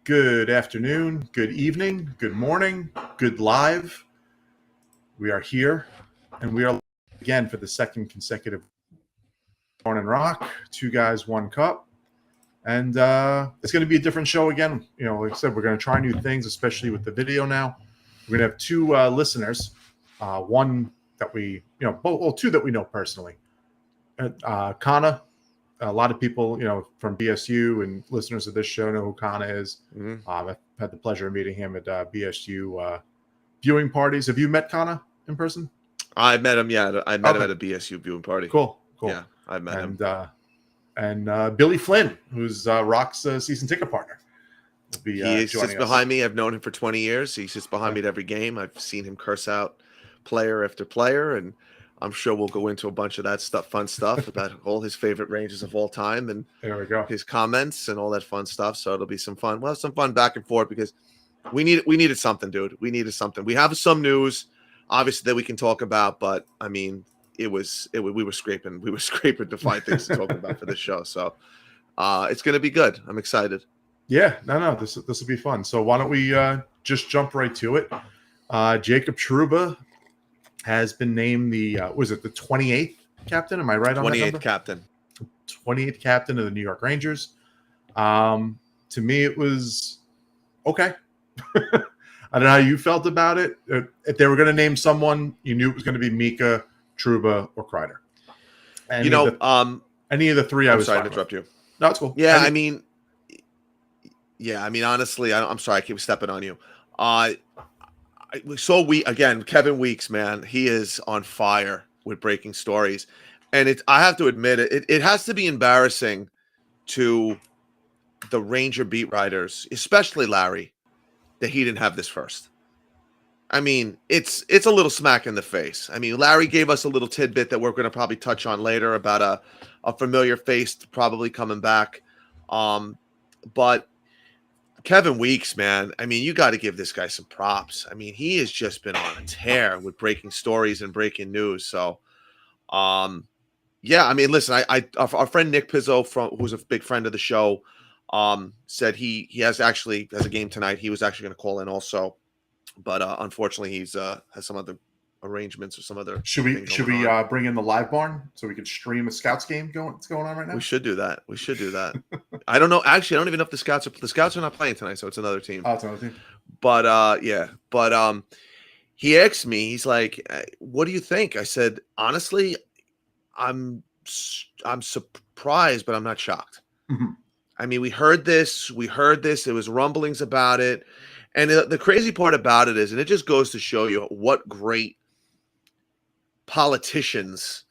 Good afternoon, good evening, good morning, good live. We are here, and we are again for the second consecutive Shawn and Roc, two guys, one cup. And it's going to be a different show again. You know, like I said, we're going to try new things, especially with the video now. We're going to have two listeners, one that we, two that we know personally. Kana, a lot of people, from BSU and listeners of this show know who Kana is. Mm-hmm. I've had the pleasure of meeting him at BSU viewing parties. Have you met Kana in person? I met him. Yeah, I met him at a BSU viewing party. Cool. Yeah, I met him. And Billy Flynn, who's Roc's season ticket partner. He sits behind me. I've known him for 20 years. He sits behind me at every game. I've seen him curse out player after player, and I'm sure we'll go into a bunch of that stuff, fun stuff about all his favorite Rangers of all time, and there we go. His comments and all that fun stuff. So it'll be some fun. We'll have some fun back and forth because we needed something, dude. We needed something. We have some news, obviously, that we can talk about, but I mean, we were scraping to find things to talk about for this show. So it's going to be good. I'm excited. Yeah, no, this will be fun. So why don't we just jump right to it? Jacob Trouba has been named the 28th captain? Am I right on that number? 28th captain. 28th captain of the New York Rangers. To me, it was okay. I don't know how you felt about it. If they were going to name someone, you knew it was going to be Mika, Trouba, or Kreider. Any of the three, I was sorry to interrupt you. No, it's cool. Yeah, I mean, honestly, I'm sorry, I keep stepping on you. Kevin Weeks, man, he is on fire with breaking stories, and I have to admit it has to be embarrassing to the Ranger beat writers, especially Larry, that he didn't have this first. I mean, it's a little smack in the face. I mean, Larry gave us a little tidbit that we're going to probably touch on later about a familiar face probably coming back, but Kevin Weeks, man, I mean, you got to give this guy some props. I mean, he has just been on a tear with breaking stories and breaking news. So, yeah, I mean, listen, our friend Nick Pizzo, who's a big friend of the show, said he has a game tonight. He was actually going to call in also, but unfortunately, he's has some other arrangements or some other. Should we bring in the live barn so we can stream a Scouts game going on right now? We should do that. I don't know. Actually, I don't even know if the Scouts are not playing tonight, so it's another team. Oh, it's another team. But he asked me. He's like, "What do you think?" I said, "Honestly, I'm surprised, but I'm not shocked." Mm-hmm. I mean, we heard this. There was rumblings about it, and the crazy part about it is, and it just goes to show you what great politicians,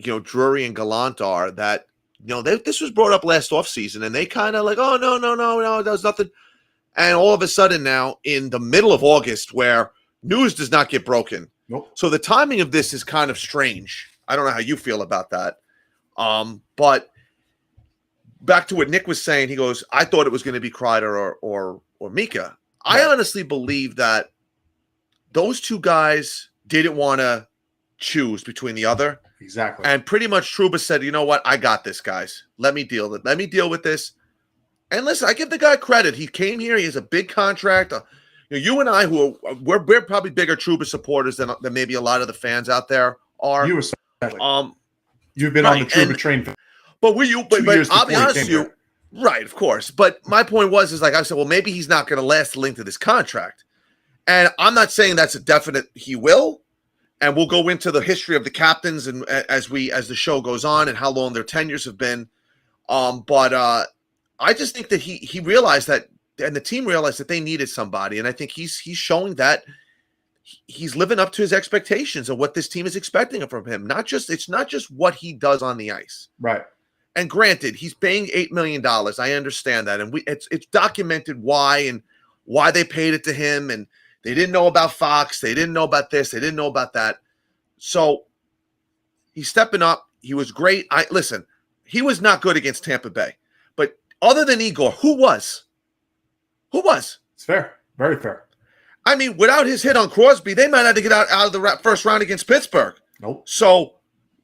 Drury and Gallant are, that, this was brought up last offseason, and they kind of like, oh, no, there was nothing. And all of a sudden now, in the middle of August, where news does not get broken. Nope. So the timing of this is kind of strange. I don't know how you feel about that. But back to what Nick was saying, he goes, I thought it was going to be Kreider or Mika. I honestly believe that those two guys didn't want to choose between the other. Exactly. And pretty much Trouba said, you know what? I got this, guys. Let me deal with this. And listen, I give the guy credit. He came here. He has a big contract. You and I, we're probably bigger Trouba supporters than maybe a lot of the fans out there are. You especially. You've been on the Trouba train for but I'll be honest with you. Right, of course. But my point is like I said, well, maybe he's not going to last the length of this contract. And I'm not saying that's a definite he will. And we'll go into the history of the captains and as the show goes on and how long their tenures have been. But I just think that he realized that, and the team realized that they needed somebody. And I think he's showing that he's living up to his expectations of what this team is expecting from him. It's not just what he does on the ice. Right. And granted, he's paying $8 million. I understand that. And it's documented why they paid it to him. And they didn't know about Fox. They didn't know about this. They didn't know about that. So he's stepping up. He was great. Listen, he was not good against Tampa Bay. But other than Igor, who was? It's fair. Very fair. I mean, without his hit on Crosby, they might have to get out of the first round against Pittsburgh. Nope. So,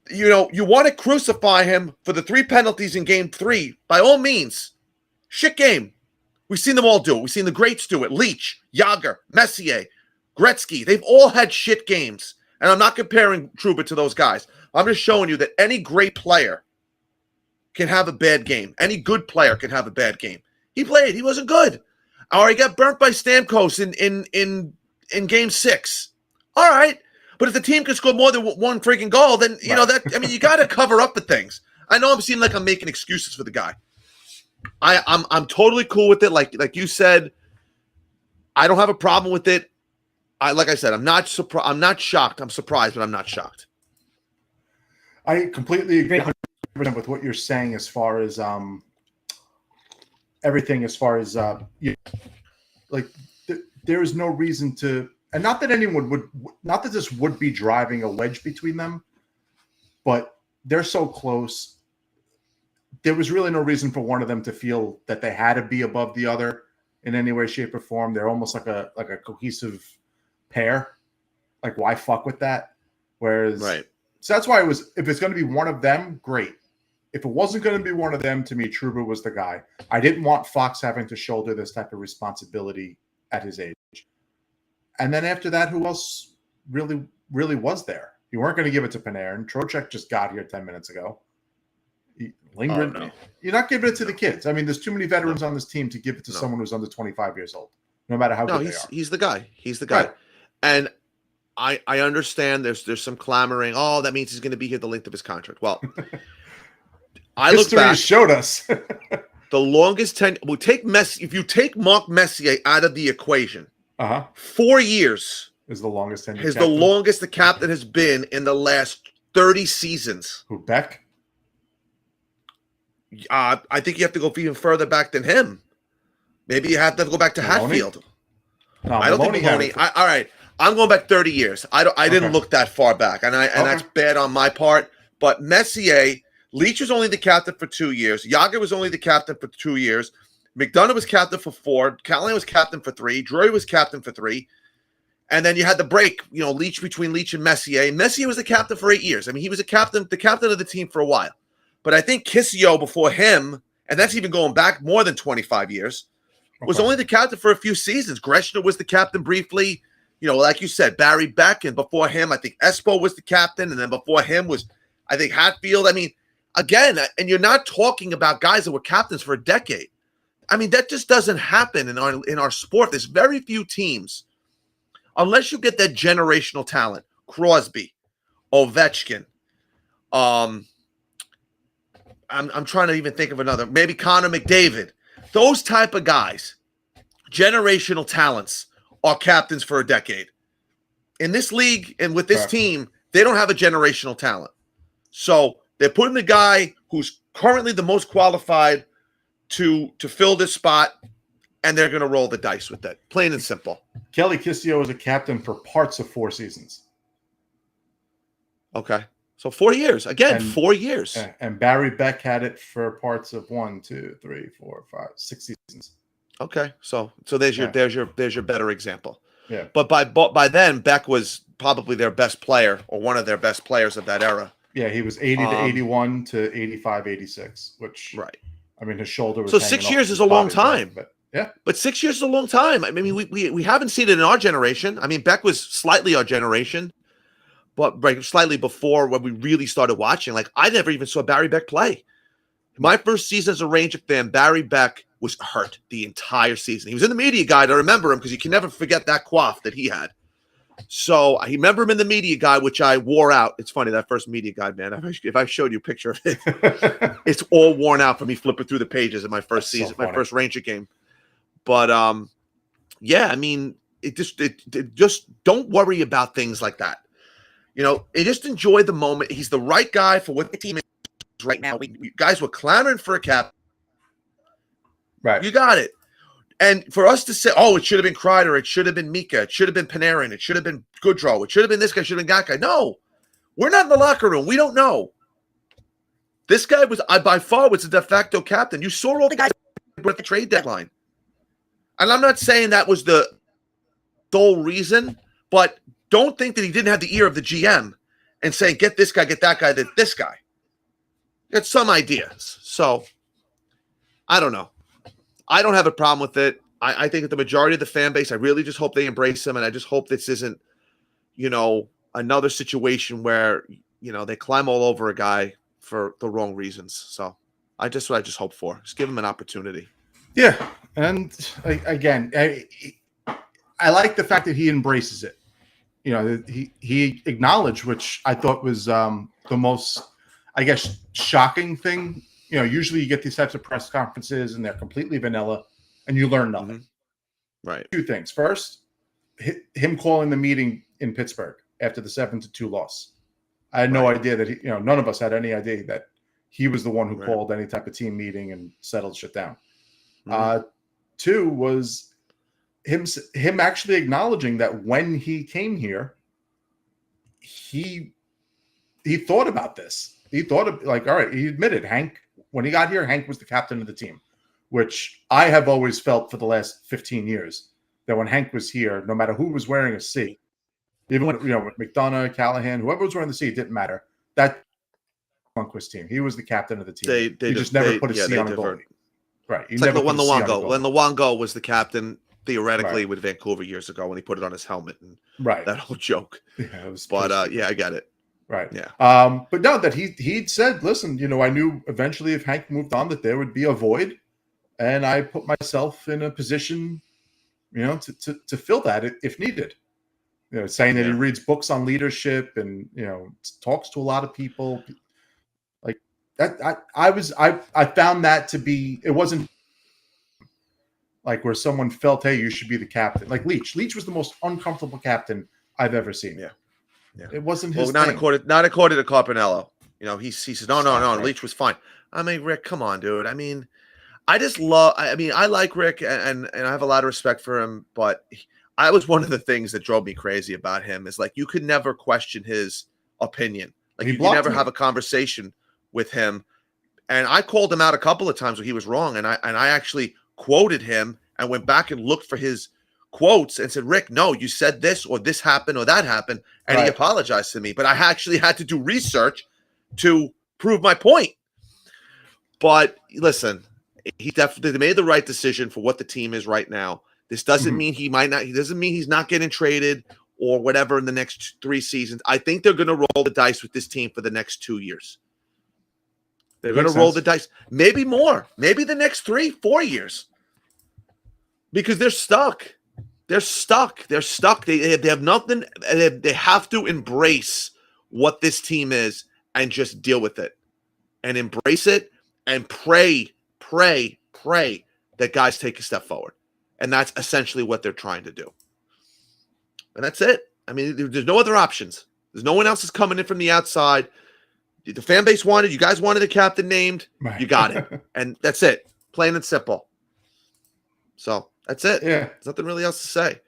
you want to crucify him for the 3 penalties in game 3. By all means, shit game. We've seen them all do it. We've seen the greats do it. Leach, Yager, Messier, Gretzky. They've all had shit games. And I'm not comparing Trouba to those guys. I'm just showing you that any great player can have a bad game. Any good player can have a bad game. He played. He wasn't good. Or he got burnt by Stamkos in game 6. All right. But if the team can score more than one freaking goal, then, you know, that, I mean, you got to cover up the things. I know I'm seeming like I'm making excuses for the guy. I'm totally cool with it. Like you said, I don't have a problem with it. Like I said, I'm not surprised. I'm not shocked. I'm surprised, but I'm not shocked. I completely agree 100% with what you're saying as far as everything. As far as there is no reason to, and not that anyone would, not that this would be driving a wedge between them, but they're so close. There was really no reason for one of them to feel that they had to be above the other in any way, shape, or form. They're almost like a cohesive pair. Like, why fuck with that? Whereas, right. So that's why it was. If it's going to be one of them, great. If it wasn't going to be one of them, to me, Trouba was the guy. I didn't want Fox having to shoulder this type of responsibility at his age. And then after that, who else really was there? You weren't going to give it to Panarin. Trocheck just got here 10 minutes ago. Lindgren, no. You're not giving it to the kids. I mean, there's too many veterans on this team to give it to someone who's under 25 years old, no matter how good they are. He's the guy. He's the guy. Right. And I understand there's some clamoring. Oh, that means he's going to be here the length of his contract. Well, I look back. History showed us the longest tenure. We'll take Messi. If you take Marc Messier out of the equation, 4 years is the longest tenure. Is the longest the captain has been in the last 30 seasons. Who, Beck? I think you have to go even further back than him. Maybe you have to go back to Maloney? Hatfield. No, I don't think Maloney. All right, I'm going back 30 years. I didn't look that far back, and that's bad on my part. But Messier, Leach was only the captain for 2 years. Yager was only the captain for 2 years. McDonough was captain for 4. Callahan was captain for 3. Drury was captain for 3. And then you had the break, Leach between Leach and Messier. And Messier was the captain for 8 years. I mean, he was the captain of the team for a while. But I think Kissio before him, and that's even going back more than 25 years, was only the captain for a few seasons. Greshner was the captain briefly. Like you said, Barry Beck. And before him, I think Espo was the captain. And then before him was, I think, Hatfield. I mean, again, and you're not talking about guys that were captains for a decade. I mean, that just doesn't happen in our sport. There's very few teams, unless you get that generational talent. Crosby, Ovechkin, I'm trying to even think of another. Maybe Connor McDavid. Those type of guys, generational talents, are captains for a decade. In this league and with this team, they don't have a generational talent. So they're putting the guy who's currently the most qualified to fill this spot, and they're going to roll the dice with that. Plain and simple. Kelly Kissio was a captain for parts of 4 seasons. Okay. So 4 years. Again, 4 years. And Barry Beck had it for parts of 1, 2, 3, 4, 5, 6 seasons. Okay. So there's your better example. Yeah. But by then, Beck was probably their best player, or one of their best players of that era. Yeah, he was 80 to 81 to 85, 86, which right. I mean, his shoulder was. So 6 years is a long time. But yeah. But 6 years is a long time. I mean, we haven't seen it in our generation. I mean, Beck was slightly our generation, but slightly before when we really started watching. Like, I never even saw Barry Beck play. My first season as a Ranger fan, Barry Beck was hurt the entire season. He was in the media guide. I remember him because you can never forget that quaff that he had. So I remember him in the media guide, which I wore out. It's funny, that first media guide, man. If I showed you a picture of it, it's all worn out from me flipping through the pages in my first season, my first Ranger game. But yeah, I mean, it just don't worry about things like that. Just enjoy the moment. He's the right guy for what the team is right now. We guys were clamoring for a cap. Right. You got it. And for us to say, oh, it should have been Kreider, it should have been Mika, it should have been Panarin, it should have been Goodrow, it should have been this guy, it should have been that guy. No, we're not in the locker room. We don't know. This guy was, by far, was the de facto captain. You saw all the guys at the trade deadline. And I'm not saying that was the sole reason, but don't think that he didn't have the ear of the GM and saying, get this guy, get that guy, this guy. He had some ideas. So, I don't know. I don't have a problem with it. I think that the majority of the fan base, I really just hope they embrace him, and I just hope this isn't, another situation where, they climb all over a guy for the wrong reasons. So what I just hope for. Just give him an opportunity. Yeah, and again, I like the fact that he embraces it. He acknowledged, which I thought was the most, I guess, shocking thing. Usually you get these types of press conferences and they're completely vanilla, and you learn nothing. Mm-hmm. Right. Two things. First, him calling the meeting in Pittsburgh after the 7-2 loss. I had no idea that none of us had any idea that he was the one who called any type of team meeting and settled shit down. Mm-hmm. Two was him actually acknowledging that when he came here, he thought about this. He thought of, all right, he admitted when he got here, Hank was the captain of the team, which I have always felt for the last 15 years, that when Hank was here, no matter who was wearing a C, even when, with McDonough, Callahan, whoever was wearing the C, it didn't matter. That Lundqvist team, he was the captain of the team. He just never put a C on a goalie. Right. It's like when Luongo was the captain, theoretically, with Vancouver years ago when he put it on his helmet. And that whole joke. Yeah, I get it. Right. Yeah. But no, that he'd said, listen, I knew eventually if Hank moved on that there would be a void, and I put myself in a position, to fill that if needed. Saying that he reads books on leadership and talks to a lot of people. Like that, I found that to be, it wasn't like where someone felt, hey, you should be the captain. Like Leach was the most uncomfortable captain I've ever seen. Yeah. It wasn't his not thing. Not according to Carpinello. He says, no, right. Leach was fine. I mean, Rick, come on, dude. I mean, I like Rick and I have a lot of respect for him, but I was one of the things that drove me crazy about him is like, you could never question his opinion. Like you could never have a conversation with him. And I called him out a couple of times where he was wrong. And I actually quoted him and went back and looked for his quotes and said, Rick, no, you said this or this happened or that happened. And he apologized to me, but I actually had to do research to prove my point. But listen, he definitely made the right decision for what the team is right now. This doesn't mean doesn't mean he's not getting traded or whatever in the next 3 seasons. I think they're going to roll the dice with this team for the next 2 years. They're going to roll the dice. Maybe more. Maybe the next 3-4 years. Because they're stuck. They're stuck. They have nothing. They have to embrace what this team is and just deal with it. And embrace it and pray that guys take a step forward. And that's essentially what they're trying to do. And that's it. I mean, there's no other options. There's no one else is coming in from the outside. The fan base you guys wanted a captain named. Right. You got it. And that's it. Plain and simple. So that's it. Yeah. There's nothing really else to say.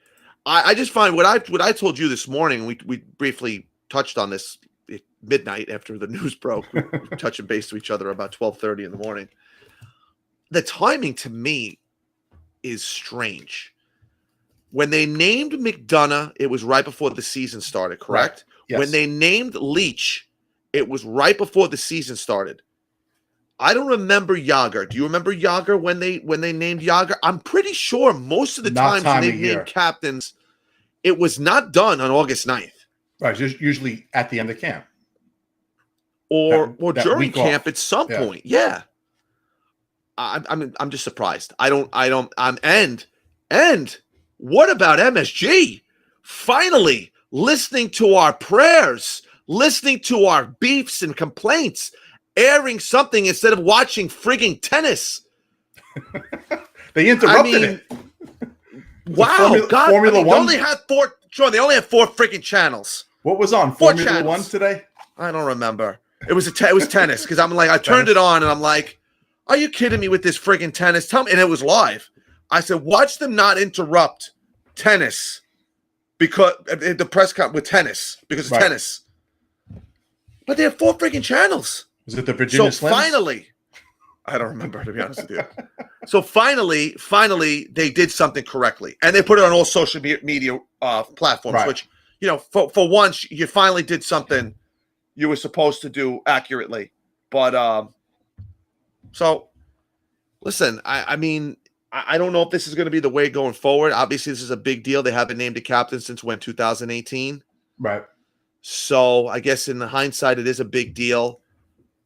I just find what I told you this morning, we briefly touched on this at midnight after the news broke. We were touching base to each other about 12:30 in the morning. The timing to me is strange. When they named McDonough, it was right before the season started, correct? Right. Yes. When they named Leach, it was right before the season started. I don't remember Jágr. Do you remember Jágr when they named Jágr? I'm pretty sure most of the times when they named captains, it was not done on August 9th. Right, just usually at the end of camp. Or during camp at some point. Yeah. I'm just surprised. And what about MSG? Finally listening to our prayers, listening to our beefs and complaints, airing something instead of watching frigging tennis. They interrupted it. Wow, God! Formula One. They only had 4. Sure, they only had 4 freaking channels. What was on Formula One today? I don't remember. It was tennis because I'm like, I turned it on and I'm like, are you kidding me with this friggin' tennis? Tell me, and it was live. I said, watch them not interrupt tennis because the press conference with tennis because of tennis. But they have 4 freaking channels. Was it the Virginia Slims? Finally, I don't remember, to be honest with you. So finally, they did something correctly, and they put it on all social media platforms. Which, for once, you finally did something you were supposed to do accurately. But so, listen, I mean, I don't know if this is going to be the way going forward. Obviously, this is a big deal. They haven't named a captain since when, 2018. Right. So I guess in the hindsight, it is a big deal.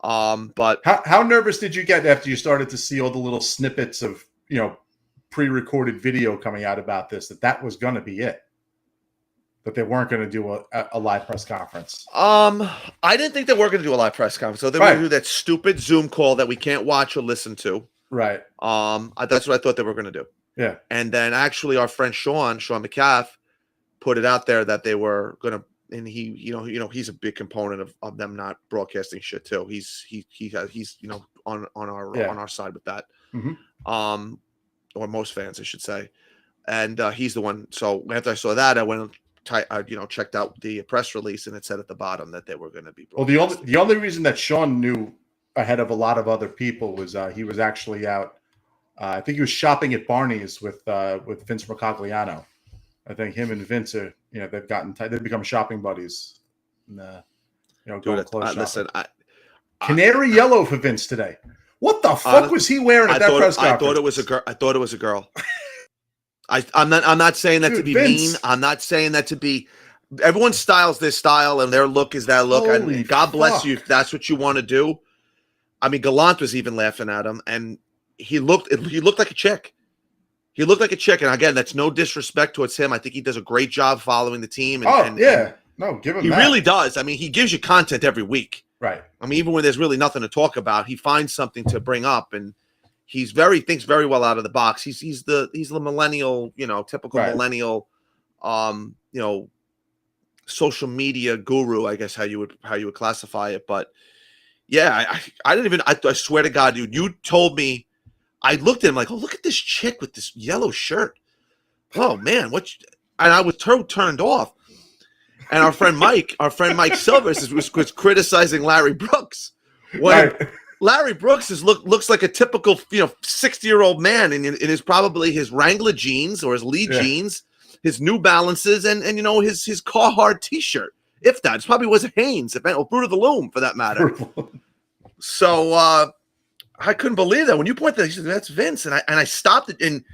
But how nervous did you get after you started to see all the little snippets of, pre-recorded video coming out about this, that was going to be it, that they weren't going to do a live press conference? I didn't think they were going to do a live press conference. So they were going to do that stupid Zoom call that we can't watch or listen to. Right. That's what I thought they were going to do. Yeah. And then actually our friend Shawn McCaff put it out there that they were going to, and he, he's a big component of them not broadcasting shit too. He's on our side with that. Mm-hmm. Or most fans, I should say. And he's the one. So after I saw that, I went and checked out the press release, and it said at the bottom that they were going to be. Well, the only reason that Shawn knew ahead of a lot of other people was he was actually out. I think he was shopping at Barney's with Vince Mercogliano. I think him and Vince are, they've gotten tight. They've become shopping buddies. And, going close. Listen, Canary yellow for Vince today. What the fuck was he wearing at that press conference? I thought it was a girl. I thought it was a girl. I'm not saying that to be Vince. Mean. I'm not saying that to be. Everyone styles their style, and their look is their look. Holy and God bless fuck. you if that's what you want to do. I mean, Gallant was even laughing at him, and he looked like a chick. He looked like a chick, and again, that's no disrespect towards him. I think he does a great job following the team. And no, give him. He really does. I mean, he gives you content every week. Right. I mean, even when there's really nothing to talk about, he finds something to bring up, and thinks very well out of the box. He's the millennial, typical millennial, social media guru, I guess how you would classify it. But yeah, I didn't even. I swear to God, dude, you told me. I looked at him like, oh, look at this chick with this yellow shirt. Oh man, and I was turned off. And our friend Mike Silvers was criticizing Larry Brooks. Larry Brooks looks like a typical 60-year-old man, and it is probably his Wrangler jeans or his Lee jeans, his New Balances, and his Carhartt T-shirt. If that, it probably was a Hanes, or Fruit of the Loom for that matter. So I couldn't believe that when you pointed that. He said, "That's Vince," and I stopped it and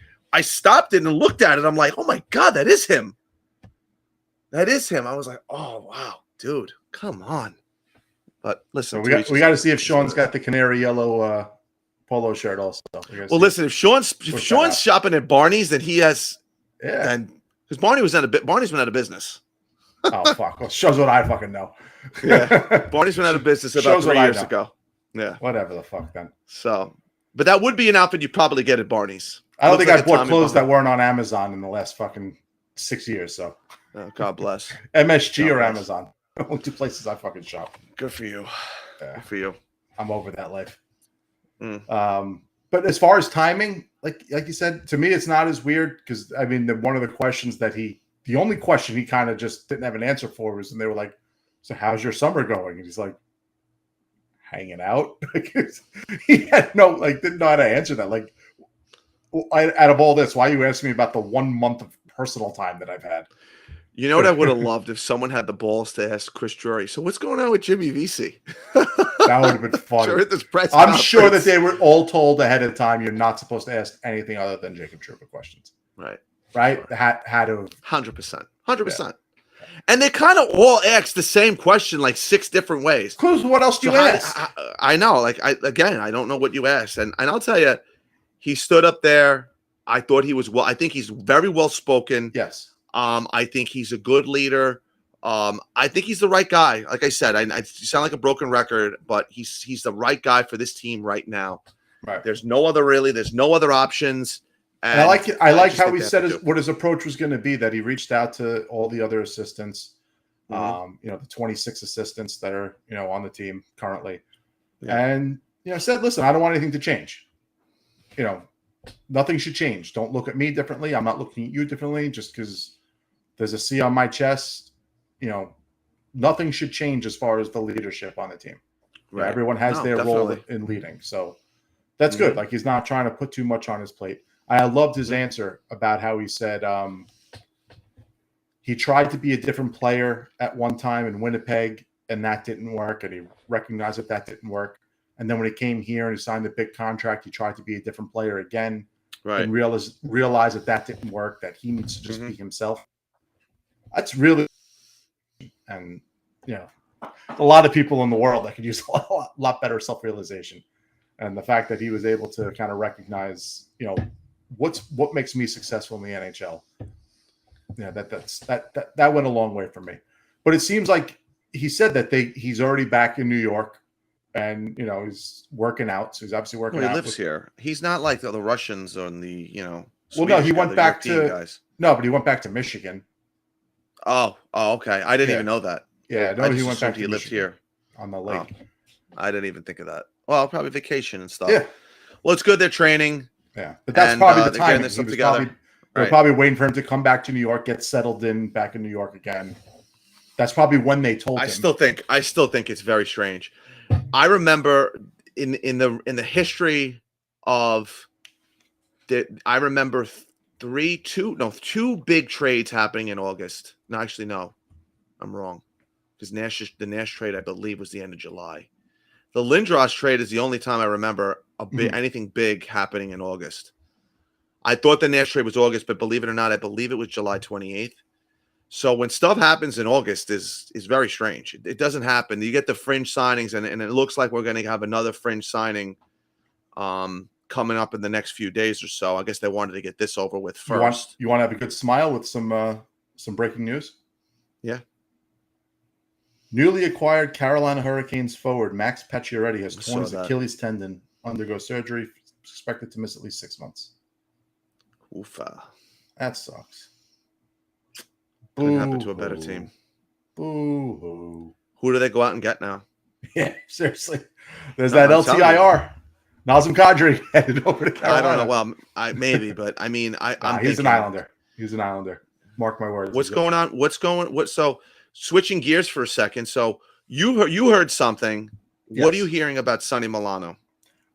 looked at it. I'm like, oh my God, that is him. That is him. I was like, oh, wow, dude, come on. But listen, so we got to see if Shawn's got the canary yellow polo shirt also. Well, listen, if Shawn's shopping at Barney's, then he has, because Barney's been out of business. Oh, fuck. Well, shows what I fucking know. Yeah. Barney's been out of business about 3 years ago. Yeah. Whatever the fuck then. So, but that would be an outfit you probably get at Barney's. I don't think I bought clothes that weren't on Amazon in the last fucking 6 years. So. Oh, God bless. MSG or Amazon. Only two places I fucking shop. Good for you. Yeah. Good for you. I'm over that life. But as far as timing, like you said, to me, it's not as weird because I mean, one of the questions the only question he kind of just didn't have an answer for was, and they were like, "So how's your summer going?" And he's like, "Hanging out." He had didn't know how to answer that. Like, out of all this, why are you asking me about the 1 month of personal time that I've had? You know what I would have loved if someone had the balls to ask Chris Drury, so what's going on with Jimmy Vesey? That would have been funny. I'm sure that they were all told ahead of time you're not supposed to ask anything other than Jacob Trooper questions. Right? Had to 100%. And they kind of all asked the same question like 6 different ways. Because what else do you ask? I know. I don't know what you asked. And I'll tell you, he stood up there. I thought he was I think he's very well spoken. Yes. I think he's a good leader. I think he's the right guy. Like I said, I sound like a broken record, but he's the right guy for this team right now. Right. There's no other options. And I like it. I like how he said what his approach was going to be. That he reached out to all the other assistants, the 26 assistants that are on the team currently, and said, "Listen, I don't want anything to change. Nothing should change. Don't look at me differently. I'm not looking at you differently. Just because there's a C on my chest, nothing should change as far as the leadership on the team. Right. Everyone has their role in leading, so that's good. Like he's not trying to put too much on his plate." I loved his answer about how he said he tried to be a different player at one time in Winnipeg, and that didn't work, and he recognized that didn't work. And then when he came here and he signed the big contract, he tried to be a different player again. Right. and realize that didn't work, that he needs to just Mhm. be himself. That's really, and you know, a lot of people in the world that could use a lot better self-realization. And the fact that he was able to kind of recognize, what makes me successful in the NHL. Yeah, that went a long way for me. But it seems like he said that he's already back in New York, and he's working out. So he's obviously Well, working he out. lives here. He's not like the Russians or the Well, no, Swedish he guy, went the back European to guys. no, but he went back to Michigan. Oh, okay. I didn't Yeah. even know that. Yeah, no, I he just went back assumed to he lived Michigan here. on the Oh, lake. I didn't even think of that. Well, probably vacation and stuff. Yeah, Well, it's good they're training. yeah, but that's And probably the they're getting timing. this He stuff was together. probably they're Right. probably waiting for him to come back to New York, get settled in back in New York again. That's probably when they told him. I still think it's very strange. I remember in the history of I remember two big trades happening in August. No, actually, no, I'm wrong. Because the Nash trade, I believe, was the end of July. The Lindros trade is the only time I remember anything big happening in August. I thought the Nash trade was August, but believe it or not, I believe it was July 28th. So when stuff happens in August is very strange. It doesn't happen. You get the fringe signings, and it looks like we're going to have another fringe signing coming up in the next few days or so. I guess they wanted to get this over with first. You want to have a good smile with some breaking news? Yeah. Newly acquired Carolina Hurricanes forward Max Pacioretty has torn his Achilles tendon, undergo surgery, expected to miss at least 6 months. Oofa. That sucks. Couldn't happen to a better team. Boo-hoo. Who do they go out and get now? Yeah, seriously. There's that LTIR. Nazem Kadri headed over to Carolina. I don't know. Well, maybe, but I mean, he's an Islander. He's an Islander. Mark my words. What's going on? So switching gears for a second. So you heard something. Yes. What are you hearing about Sonny Milano?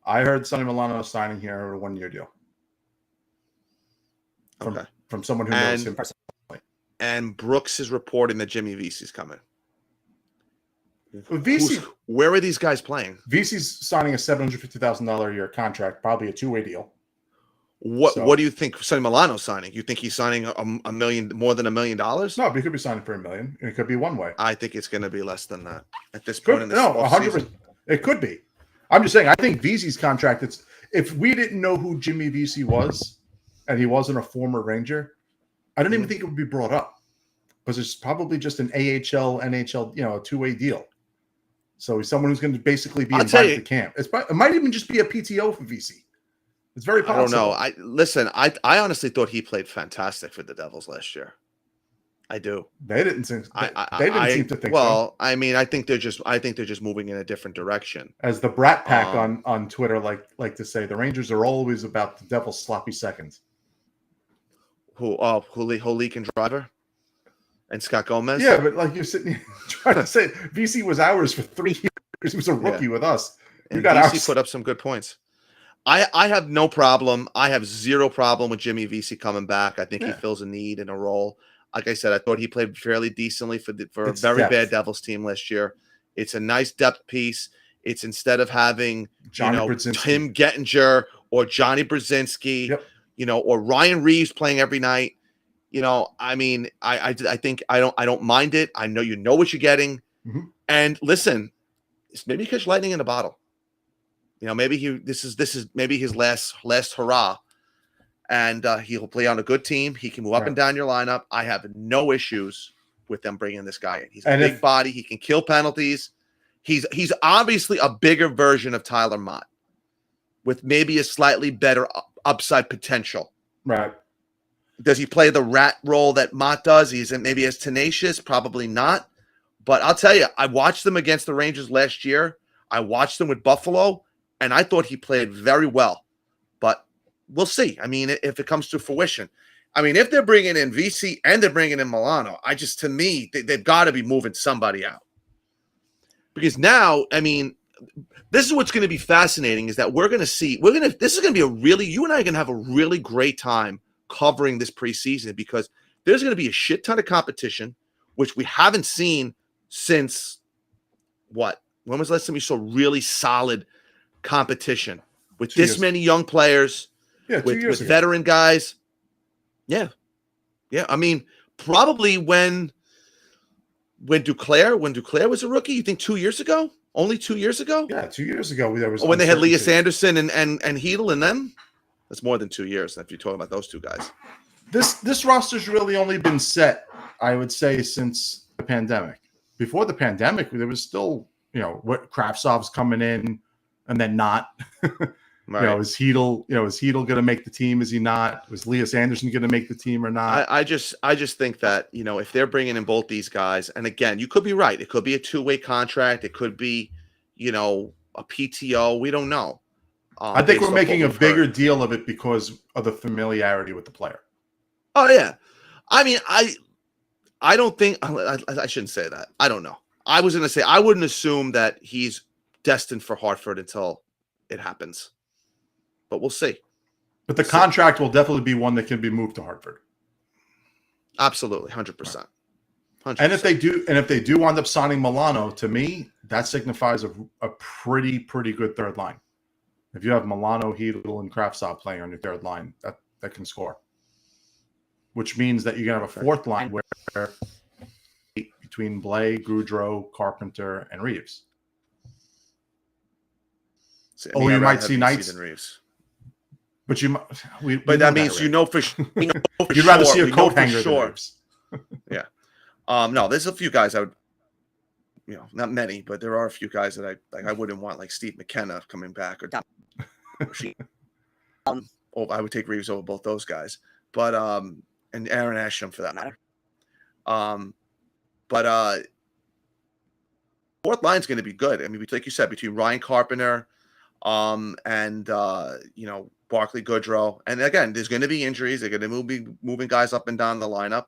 I heard Sonny Milano signing here a 1-year deal. From someone who knows him personally. And Brooks is reporting that Jimmy Vesey's coming. Where are these guys playing? Vesey's signing a $750,000 a year contract, probably a 2-way deal. What do you think Sonny Milano's signing? You think he's signing a million, more than $1 million? No, but he could be signing for $1 million. It could be one way. I think it's going to be less than that at this point in the 100%. It could be. I'm just saying. I think Vesey's contract. If we didn't know who Jimmy Vesey was, and he wasn't a former Ranger, I don't even think it would be brought up because it's probably just an AHL, NHL, a 2-way deal. So he's someone who's going to basically be invited to camp. It might even just be a PTO for VC. It's very possible. I don't know. I honestly thought he played fantastic for the Devils last year. I do. They didn't seem. They didn't seem to think. Well, I mean, I think they're just moving in a different direction. As the Brat Pack on Twitter like to say, the Rangers are always about the Devils' sloppy seconds. Holik and Driver and Scott Gomez. Yeah, but like you're sitting trying to say, VC was ours for 3 years. He was a rookie with us. We got VC put up some good points. I have no problem. I have zero problem with Jimmy Vesey coming back. I think he fills a need and a role. Like I said, I thought he played fairly decently for a very bad Devils team last year. It's a nice depth piece. It's instead of having Tim Gettinger or Johnny Brzezinski, or Ryan Reeves playing every night. I mean, I think I don't mind it. I know what you're getting. Mm-hmm. And listen, maybe catch lightning in a bottle. Maybe this is maybe his last hurrah, and he'll play on a good team. He can move up and down your lineup. I have no issues with them bringing this guy in. He's a big body. He can kill penalties. He's obviously a bigger version of Tyler Mott with maybe a slightly better upside potential. Right. Does he play the rat role that Mott does? He's maybe as tenacious, probably not. But I'll tell you, I watched them against the Rangers last year. I watched them with Buffalo, and I thought he played very well. But we'll see. I mean, if it comes to fruition. I mean, if they're bringing in VC and they're bringing in Milano, to me, they've got to be moving somebody out. Because now, I mean, this is what's going to be fascinating is that this is going to be you and I are going to have a really great time covering this preseason because there's going to be a shit ton of competition, which we haven't seen since what? When was the last time you saw really solid competition with this many young players? Yeah, 2 years with ago. veteran guys. Yeah. I mean, probably when Duclair was a rookie, you think 2 years ago? Only 2 years ago? Yeah, 2 years ago there was Or when they had Leah uncertainty. Sanderson and Heedle and them? That's more than 2 years if you're talking about those two guys. This roster's really only been set, I would say, since the pandemic. Before the pandemic, there was still, what Kravtsov's coming in and then not. Right. Is Heedle going to make the team? Is he not? Was Leah Sanderson going to make the team or not? I just think that, if they're bringing in both these guys, and again, you could be right. It could be a two-way contract. It could be, a PTO. We don't know. I think we're making a bigger heard. deal of it because of the familiarity with the player. Oh, yeah. I mean, I don't think I shouldn't say that. I don't know. I was going to say I wouldn't assume that he's destined for Hartford until it happens. But we'll see. But the contract will definitely be one that can be moved to Hartford. Absolutely, 100%. And if they do wind up signing Milano, to me, that signifies a pretty good third line. If you have Milano, Heedle, and Kravtsov playing on your third line, that can score. Which means that you're gonna have a fourth line where between Blais, Goudreau, Carpenter, and Reeves. You might see Knights. Reeves. But that means for sure. You'd rather see a coat hanger than Reeves. Yeah. No, there's a few guys I would, not many, but there are a few guys that I wouldn't want, like Steve McKenna coming back or I would take Reeves over both those guys. But and Aaron Asham for that matter. But fourth line's going to be good. I mean, like you said, between Ryan Carpenter, and Barclay Goodrow, and again, there's going to be injuries. They're going to be moving guys up and down the lineup,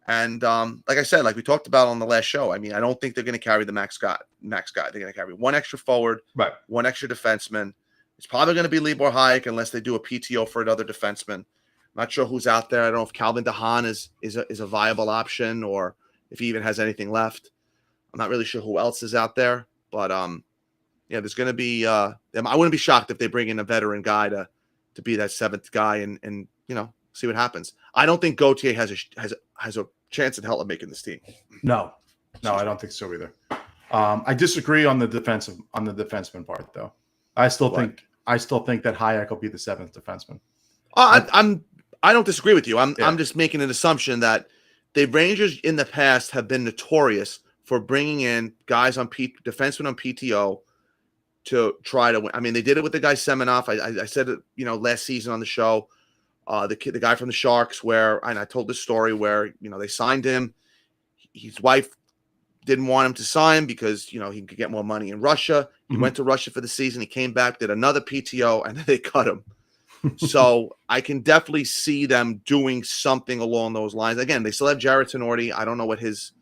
and like I said, like we talked about on the last show, I mean, I don't think they're going to carry the max guy. They're going to carry one extra forward, right? One extra defenseman. It's probably going to be Libor Hayek unless they do a PTO for another defenseman. I'm not sure who's out there. I don't know if Calvin DeHaan is a viable option or if he even has anything left. I'm not really sure who else is out there, but yeah, there's going to be. I wouldn't be shocked if they bring in a veteran guy to be that seventh guy and see what happens. I don't think Gauthier has a chance in hell of making this team. No, I don't think so either. I disagree on the defenseman part, though. I still think that Hayek will be the seventh defenseman. I don't disagree with you. I'm just making an assumption that the Rangers in the past have been notorious for bringing in guys on defensemen on PTO to try to win. I mean, they did it with the guy Semenoff. I said it, last season on the show. The guy from the Sharks, and I told this story where they signed him. His wife didn't want him to sign because he could get more money in Russia. He went to Russia for the season. He came back, did another PTO, and then they cut him. So I can definitely see them doing something along those lines. Again, they still have Jared Tenorti. I don't know what his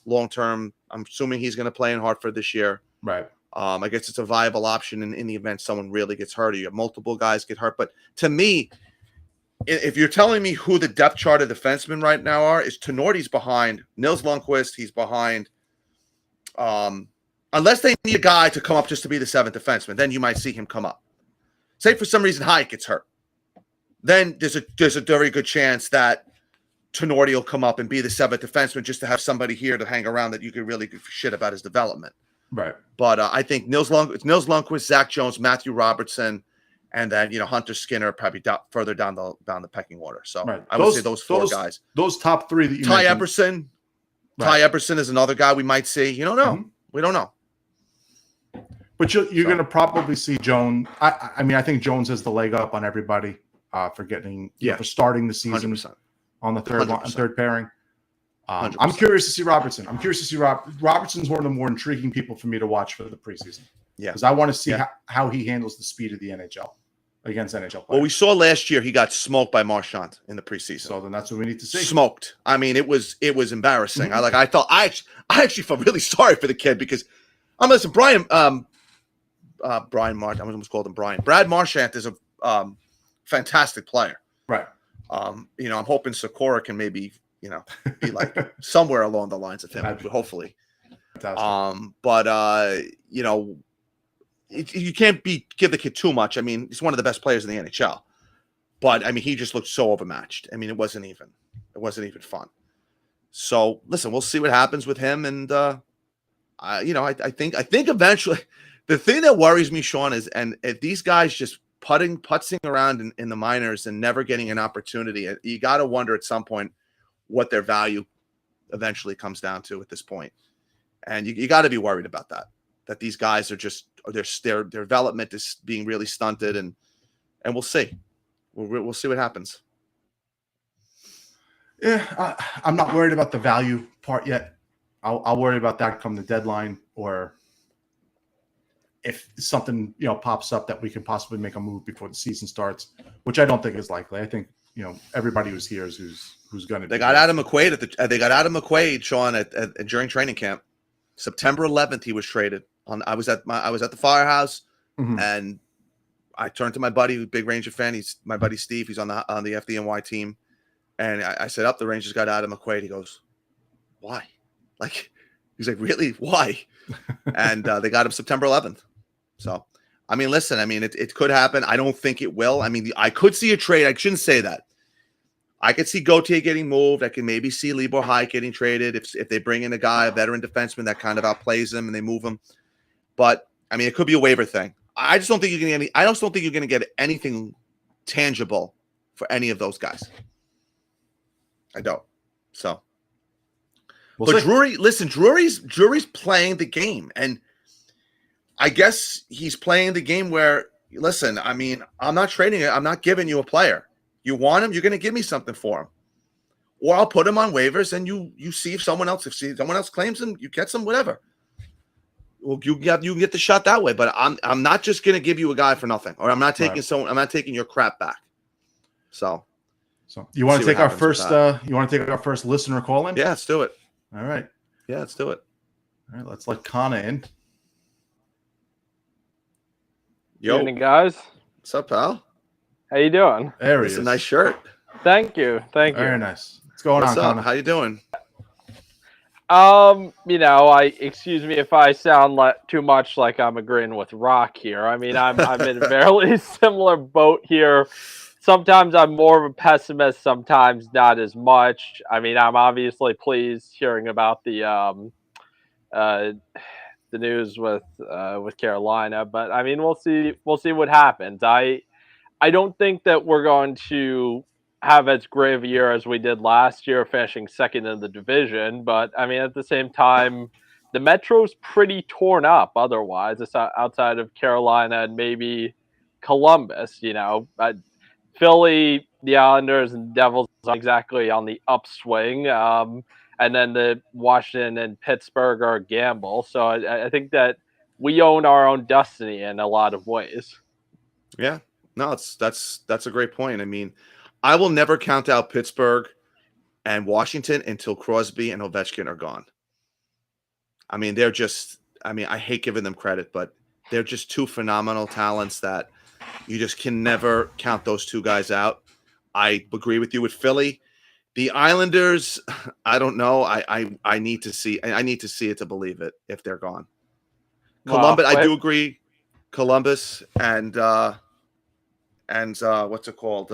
long-term. I'm assuming he's going to play in Hartford this year. Right. I guess it's a viable option in the event someone really gets hurt or you have multiple guys get hurt. But to me, if you're telling me who the depth chart of defensemen right now is Tenorti's behind Nils Lundqvist. He's behind. Unless they need a guy to come up just to be the seventh defenseman, then you might see him come up. Say for some reason Hayek gets hurt, then there's a very good chance that Tenorti will come up and be the seventh defenseman just to have somebody here to hang around that you could really give a shit about his development. Right. But I think Nils Lundqvist, Zach Jones, Matthew Robertson, and then Hunter Skinner probably further down the pecking order. So right. I would say those four guys. Those top three that you mentioned. Epperson. Right. Ty Epperson is another guy we might see. You don't know. Mm-hmm. We don't know. But you're going to probably see Jones. I mean, I think Jones has the leg up on everybody for getting for starting the season 100%. On the third pairing. I'm curious to see Robertson. Robertson's one of the more intriguing people for me to watch for the preseason. Yeah, because I want to see how he handles the speed of the NHL against NHL players. Well, we saw last year he got smoked by Marchand in the preseason. So then that's what we need to see. Smoked. I mean, it was embarrassing. Mm-hmm. I actually felt really sorry for the kid because listen, Brian Marchand. I almost called him Brian. Brad Marchand is a fantastic player. Right. I'm hoping Sikora can maybe be like somewhere along the lines of him, hopefully. Fantastic. But you can't give the kid too much. I mean, he's one of the best players in the NHL. But I mean, he just looked so overmatched. I mean, it wasn't even fun. So listen, we'll see what happens with him, and I think eventually, the thing that worries me, Shawn, is if these guys just putzing around in the minors and never getting an opportunity, you got to wonder at some point what their value eventually comes down to at this point. And you got to be worried about that these guys are just their development is being really stunted, and we'll see. We'll see what happens. Yeah, I'm not worried about the value part yet. I'll worry about that come the deadline, or if something pops up that we can possibly make a move before the season starts, which I don't think is likely. I think everybody who's here is who's going to. They got Adam McQuaid they got Adam McQuaid, Shawn, during training camp. September 11th, he was traded. I was at the firehouse, and I turned to my buddy, big Ranger fan. He's my buddy Steve. He's on the FDNY team, and I said, "Up, the Rangers got Adam McQuaid." He goes, "Why?" Like, he's like, "Really? Why?" And they got him September 11th. So, I mean, listen, I mean, it could happen. I don't think it will. I mean, I could see a trade. I shouldn't say that. I could see Gauthier getting moved. I can maybe see Libor Hike getting traded if they bring in a guy, a veteran defenseman that kind of outplays him and they move him. But I mean, it could be a waiver thing. I just don't think you're going to get anything tangible for any of those guys. I don't. So, but Drury's playing the game, and I guess he's playing the game where, listen, I mean, I'm not trading it. I'm not giving you a player. You want him, you're going to give me something for him. Or I'll put him on waivers, and you see if someone else claims him, you get some, whatever. Well, you can get the shot that way, but I'm not just going to give you a guy for nothing, or I'm not taking I'm not taking your crap back. So you want to take our first listener call in? Yeah, let's do it. All right. Yeah, let's do it. All right, let's let Connor in. Yo. Good evening, guys. What's up, pal? How you doing? There he is. It's a nice shirt. Thank you. Very nice. What's going on, Connor? How you doing? Excuse me if I sound too much like I'm agreeing with Roc here. I mean, I'm in a fairly similar boat here. Sometimes I'm more of a pessimist, sometimes not as much. I mean, I'm obviously pleased hearing about the news with Carolina, but I mean, we'll see what happens. I don't think that we're going to have as great of a year as we did last year, finishing second in the division. But I mean, at the same time, the Metro's pretty torn up. Otherwise, it's outside of Carolina and maybe Columbus. Philly, the Islanders, and Devils are exactly on the upswing. And then the Washington and Pittsburgh are a gamble. So I think that we own our own destiny in a lot of ways. Yeah. No, that's a great point. I mean, I will never count out Pittsburgh and Washington until Crosby and Ovechkin are gone. I mean, I hate giving them credit, but they're just two phenomenal talents that you just can never count those two guys out. I agree with you with Philly. The Islanders, I don't know. I need to see it to believe it if they're gone. Columbus, I do agree. Columbus and what's it called?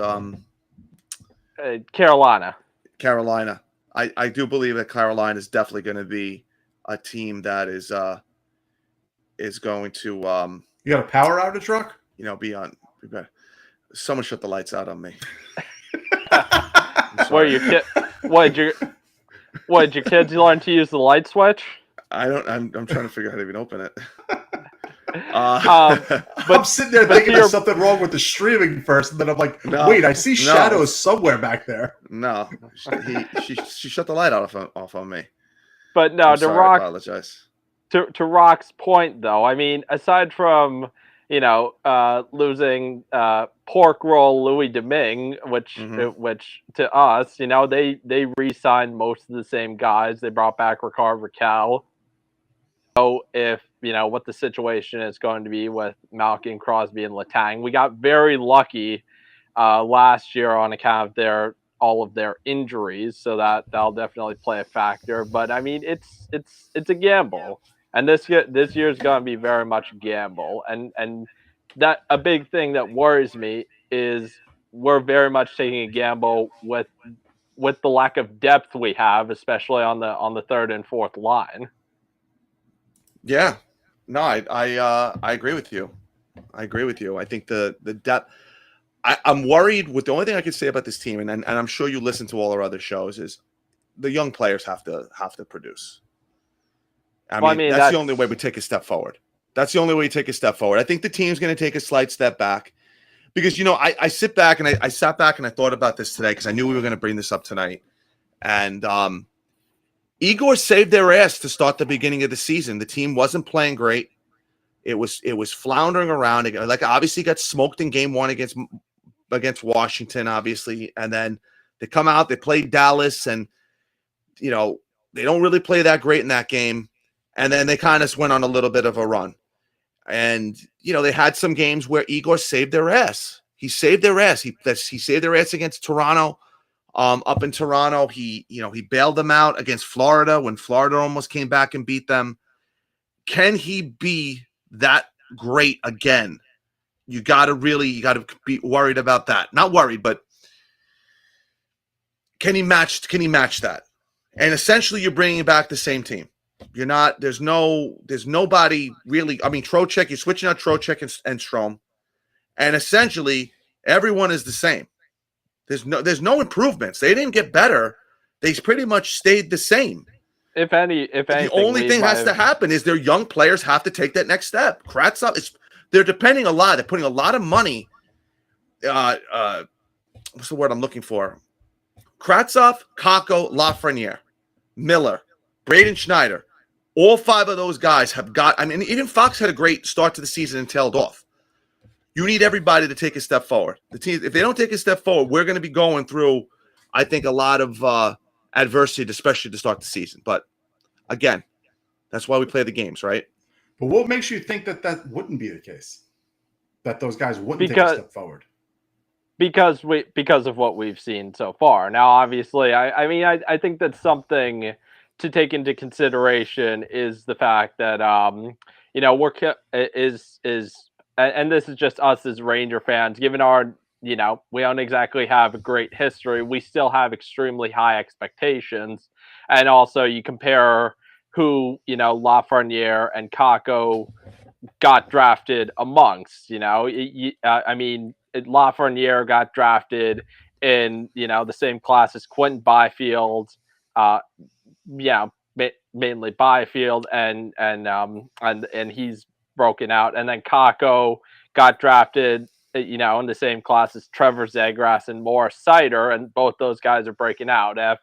Carolina. I do believe that Carolina is definitely going to be a team that is going to You got a power outage, Roc? Be on. Someone shut the lights out on me. What did your kids learn to use the light switch? I'm trying to figure out how to even open it. But I'm sitting there thinking there's something wrong with the streaming first, and then I'm like, wait, I see shadows somewhere back there. No, she shut the light off on me. But no, I apologize. To Roc's point, though, I mean, aside from losing pork roll Louis Domingue, which to us, they re-signed most of the same guys. They brought back Ricard Raquel. So if what the situation is going to be with Malkin, Crosby, and Letang, we got very lucky last year on account of all of their injuries, so that'll definitely play a factor. But I mean, it's a gamble. And this year is going to be very much a gamble. And that a big thing that worries me is we're very much taking a gamble with the lack of depth we have, especially on the third and fourth line. Yeah, no, I agree with you. I think the depth. I'm worried with the only thing I can say about this team, and I'm sure you listen to all our other shows, is the young players have to produce. I mean, that's the only way we take a step forward. That's the only way you take a step forward. I think the team's going to take a slight step back because, I sit back and I sat back and I thought about this today because I knew we were going to bring this up tonight. And Igor saved their ass to start the beginning of the season. The team wasn't playing great. It was floundering around. Like, obviously got smoked in game one against Washington, obviously. And then they come out, they play Dallas, and, they don't really play that great in that game. And then they kind of went on a little bit of a run. And, they had some games where Igor saved their ass. He saved their ass. He saved their ass against Toronto. Up in Toronto, he bailed them out against Florida when Florida almost came back and beat them. Can he be that great again? You got to be worried about that. Not worried, but can he match that? And essentially, you're bringing back the same team. You're not. There's nobody really. I mean, Trocheck. You're switching out Trocheck and Strome, and essentially everyone is the same. There's no improvements. They didn't get better. They pretty much stayed the same. If anything, the only thing has to happen is their young players have to take that next step. Kravtsov they're depending a lot. They're putting a lot of money. What's the word I'm looking for? Kravtsov, Kakko, Lafreniere, Miller, Braden Schneider. All five of those guys have got. I mean, even Fox had a great start to the season and tailed off. You need everybody to take a step forward. The team, if they don't take a step forward, we're going to be going through, I think, a lot of adversity, especially to start the season. But again, that's why we play the games, right? But what makes you think that wouldn't be the case? That those guys wouldn't take a step forward? Because of what we've seen so far. Now, obviously, I think that's something to take into consideration is the fact that and this is just us as Ranger fans, given our, we don't exactly have a great history. We still have extremely high expectations. And also you compare who, Lafreniere and Kakko got drafted amongst, Lafreniere got drafted in, the same class as Quentin Byfield, mainly Byfield and he's broken out, and then Kakko got drafted, in the same class as Trevor Zegras and Morris Seider, and both those guys are breaking out. If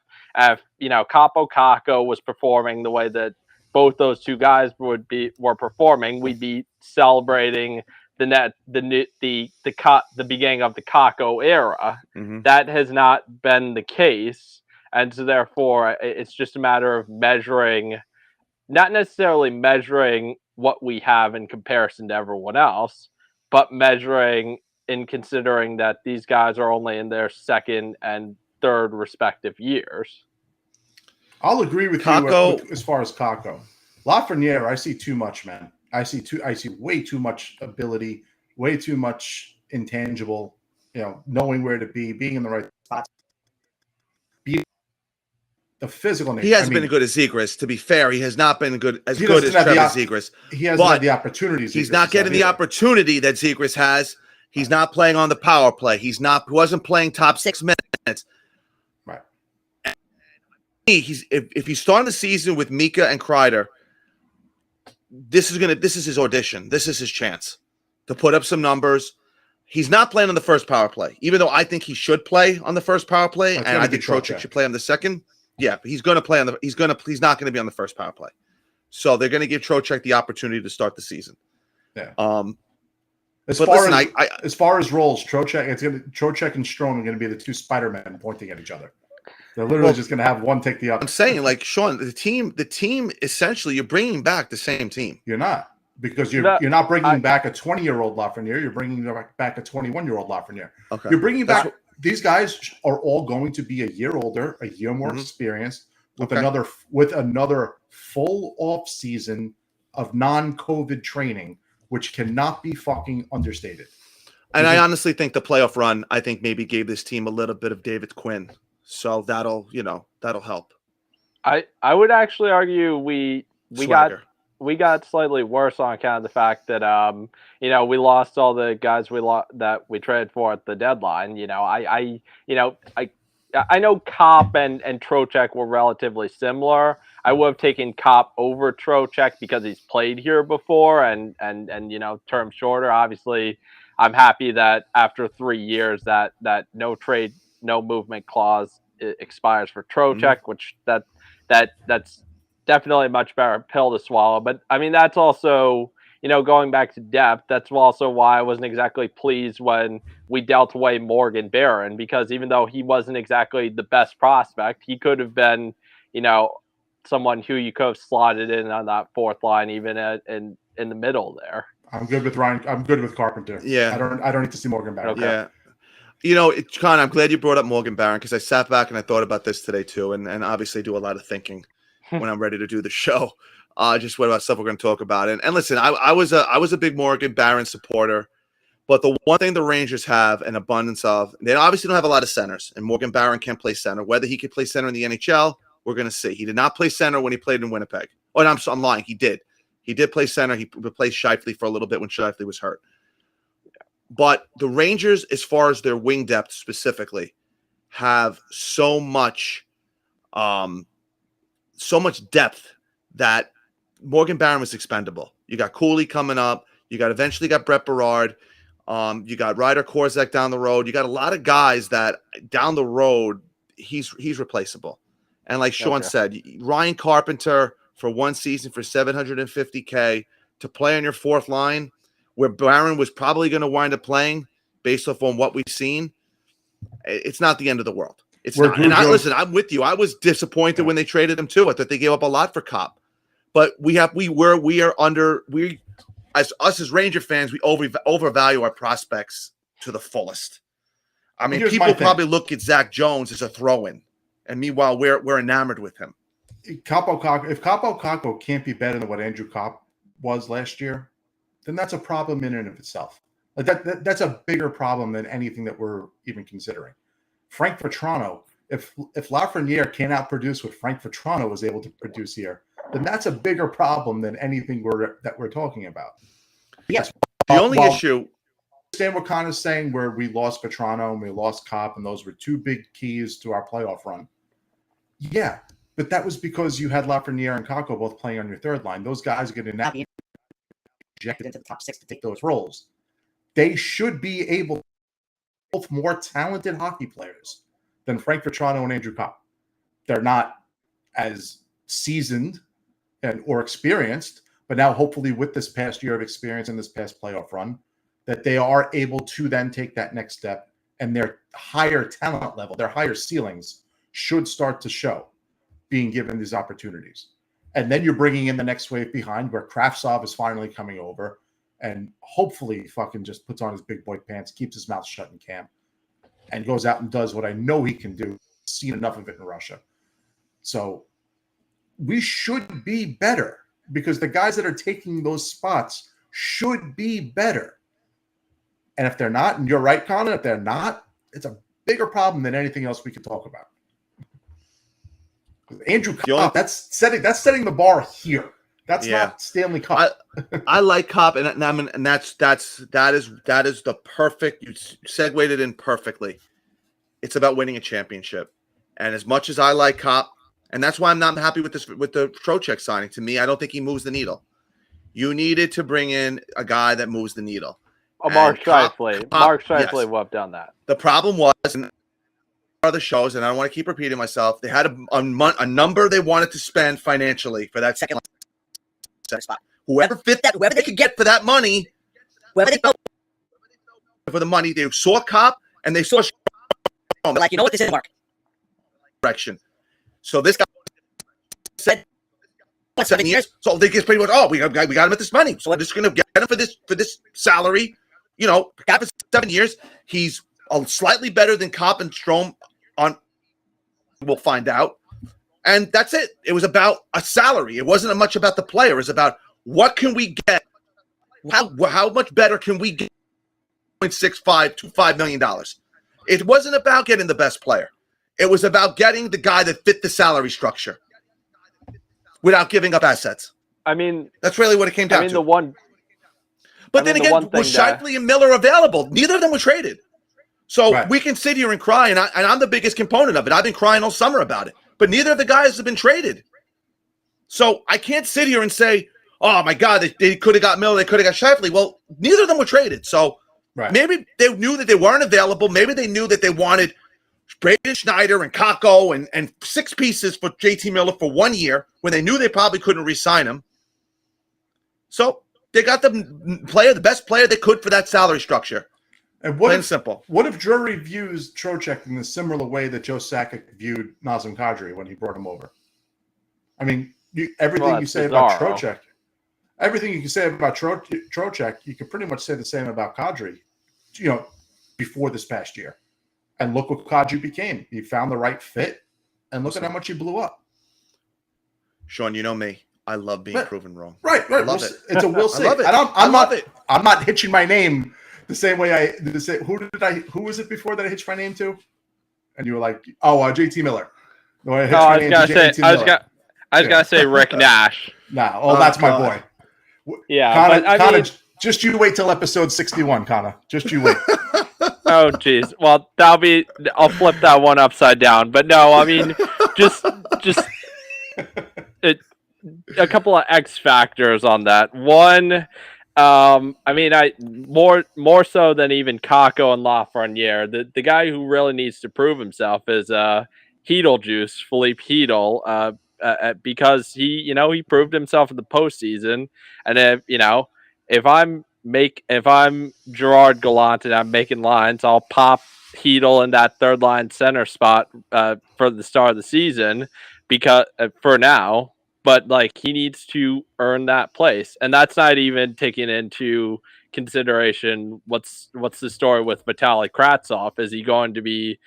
Kaapo Kakko was performing the way that both those two guys were performing, we'd be celebrating the beginning of the Kakko era. Mm-hmm. That has not been the case, and so therefore it's just a matter of measuring, not necessarily measuring what we have in comparison to everyone else, but measuring in considering that these guys are only in their second and third respective years. I'll agree with you as far as Kakko. Lafreniere, I see too much, man. I see way too much ability, way too much intangible, knowing where to be, being in the right spot. The physical nature. He hasn't been as good as Zegras. To be fair, he has not been as good as Trevor Zegras. He hasn't had the opportunities. He's not getting the opportunity that Zegras has. He's not playing on the power play. He wasn't playing top 6 minutes. Right. If he's starting the season with Mika and Kreider, this is his audition. This is his chance to put up some numbers. He's not playing on the first power play, even though I think he should play on the first power play, and I think Trocheck should play on the second. Yeah, he's going to play he's not going to be on the first power play. So they're going to give Trocheck the opportunity to start the season. Yeah. As far as roles, Trocheck and Strome are going to be the two Spider-Men pointing at each other. They're literally just going to have one take the other. I'm saying, like, Shawn, the team essentially, you're bringing back the same team. You're not, because you're not bringing back a 20-year-old Lafreniere. You're bringing back a 21-year-old Lafreniere. Okay. You're bringing back. These guys are all going to be a year older, a year more experienced, with another full off season of non-COVID training, which cannot be fucking understated. And I honestly think the playoff run, I think maybe gave this team a little bit of David Quinn. So that'll help. I would actually argue we Swagger. got slightly worse on account of the fact that we lost all the guys that we traded for at the deadline. I know Kopp and Trocheck were relatively similar. I would have taken Kopp over Trocheck because he's played here before and term shorter. Obviously, I'm happy that after 3 years that no trade, no movement clause expires for Trocheck, which that's definitely a much better pill to swallow. But I mean, that's also, going back to depth, that's also why I wasn't exactly pleased when we dealt away Morgan Barron, because even though he wasn't exactly the best prospect, he could have been, someone who you could have slotted in on that fourth line, even in the middle there. I'm good with Ryan. I'm good with Carpenter. Yeah. I don't need to see Morgan Barron. Okay. Yeah. Con, I'm glad you brought up Morgan Barron, because I sat back and I thought about this today too, and obviously do a lot of thinking when I'm ready to do the show. Just what about stuff we're going to talk about. And listen, I was a big Morgan Barron supporter, but the one thing the Rangers have an abundance of, they obviously don't have a lot of centers, and Morgan Barron can play center. Whether he could play center in the NHL, we're going to see. He did not play center when he played in Winnipeg. Oh, no, I'm lying. He did. He did play center. He replaced Scheifele for a little bit when Scheifele was hurt. But the Rangers, as far as their wing depth specifically, have so much depth that Morgan Barron was expendable. You got Cooley coming up. You eventually got Brett Berard. You got Ryder Korzak down the road. You got a lot of guys that down the road he's replaceable. And like Shawn said, Ryan Carpenter for one season for $750K to play on your fourth line, where Barron was probably going to wind up playing based off on what we've seen, it's not the end of the world. It's not. And listen, I'm with you. I was disappointed when they traded him too. I thought they gave up a lot for Kopp. But as Ranger fans, we overvalue our prospects to the fullest. I mean, people probably look at Zach Jones as a throw-in, and meanwhile, we're enamored with him. If Kaapo Kakko can't be better than what Andrew Kopp was last year, then that's a problem in and of itself. Like that's a bigger problem than anything that we're even considering. Frank Vatrano, if Lafreniere can't outproduce what Frank Vatrano was able to produce here, then that's a bigger problem than anything that we're talking about. Yes, the only issue. I understand what Connor's saying, where we lost Vatrano and we lost Kopp, and those were two big keys to our playoff run. Yeah, but that was because you had Lafreniere and Kakko both playing on your third line. Those guys are going to now be injected into the top six to take those roles. They should be able to be both more talented hockey players than Frank Vatrano and Andrew Kopp. They're not as seasoned or experienced, but now hopefully with this past year of experience and this past playoff run, that they are able to then take that next step, and their higher talent level, their higher ceilings should start to show being given these opportunities. And then you're bringing in the next wave behind, where Kravtsov is finally coming over and hopefully fucking just puts on his big boy pants, keeps his mouth shut in camp, and goes out and does what I know he can do. Seen enough of it in Russia. So we should be better, because the guys that are taking those spots should be better. And if they're not, and you're right, Connor, if they're not, it's a bigger problem than anything else we could talk about. Andrew Kopp, that's setting the bar here. That's not Stanley Cup. I like Kopp, and that is the perfect. You segued it in perfectly. It's about winning a championship, and as much as I like Kopp, and that's why I'm not happy with the Trocheck signing. To me, I don't think he moves the needle. You needed to bring in a guy that moves the needle. Mark Scheifele would have done that. The problem was, and other shows, and I don't want to keep repeating myself, they had a number they wanted to spend financially for that second spot. Whoever they could get for that money, for the money, they saw Kopp and they saw They're like, you know what, this isn't Mark. Direction. So this guy said 7 years. So they just pretty much, we got him at this money. So I'm just going to get him for this salary. Got him for 7 years. He's slightly better than Kopp and Strome we'll find out. And that's it. It was about a salary. It wasn't much about the player. It was about what can we get? How much better can we get $1.6525 million. It wasn't about getting the best player. It was about getting the guy that fit the salary structure without giving up assets. I mean, that's really what it came down to. But then again, was Shifley and Miller available? Neither of them were traded. So we can sit here and cry, and I'm the biggest component of it. I've been crying all summer about it. But neither of the guys have been traded. So I can't sit here and say, oh, my God, they could have got Miller, they could have got Shifley. Well, neither of them were traded. So maybe they knew that they weren't available. Maybe they knew that they wanted Braden Schneider and Kako and 6 pieces for JT Miller for 1 year when they knew they probably couldn't re-sign him. So they got the best player they could for that salary structure. And simple. What if Drury views Trocheck in a similar way that Joe Sakic viewed Nazem Kadri when he brought him over? I mean, everything you say about Trocheck, you can pretty much say the same about Kadri, before this past year. And look what Kadri became. He found the right fit, and look at how much he blew up. Sean, you know me. I love being proven wrong. Right. I love it. It's a we'll see. I love it. I'm not hitching my name the same way who was it before that I hitched my name to? And you were like, JT Miller. No, I was gonna say Rick Nash. That's my boy. Yeah, Connor, just you wait till episode 61, Connor. Just you wait. Oh, geez. Well, I'll flip that one upside down. But no, I mean, just a couple of X factors on that. One, I mean, more so than even Kako and Lafreniere, the guy who really needs to prove himself is Heedle Juice, Philippe Heedle, because he proved himself in the postseason, and if I'm Gerard Gallant and I'm making lines, I'll pop Heedle in that third line center spot for the start of the season because for now. But he needs to earn that place, and that's not even taking into consideration what's the story with Vitaly Kravtsov. Is he going to be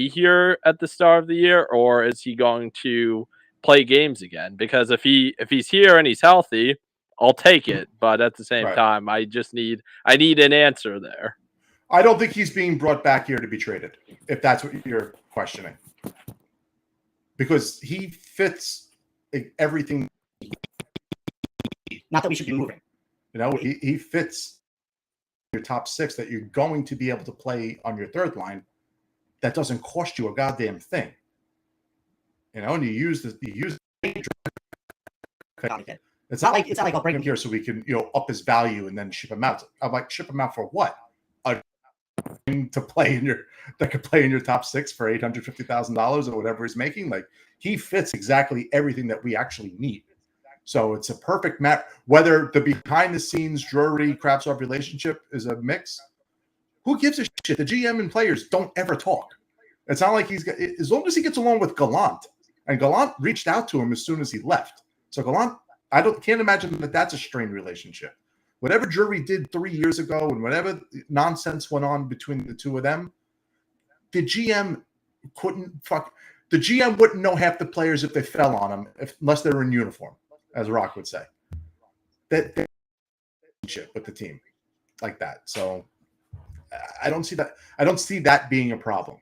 here at the start of the year, or is he going to play games again? Because if he's here and he's healthy, I'll take it. But at the same time, I need an answer there. I don't think he's being brought back here to be traded, if that's what you're questioning, because he fits everything. Not that we should be moving. He fits your top 6 that you're going to be able to play on your third line. That doesn't cost you a goddamn thing. And you use it's not like I'll bring him here so we can up his value and then ship him out. I'm like, ship him out for what? To play that could play in your top 6 for $850,000 or whatever he's making. He fits exactly everything that we actually need. So it's a perfect match. Whether the behind the scenes Drury Kravtsov relationship is a mix, who gives a shit? The GM and players don't ever talk. It's not like as long as he gets along with Gallant, and Gallant reached out to him as soon as he left. So Gallant, can't imagine that's a strained relationship. Whatever Drury did 3 years ago and whatever nonsense went on between the two of them, the GM the GM wouldn't know half the players if they fell on him, unless they were in uniform, as Rock would say. That with the team like that. So I don't see that. I don't see that being a problem.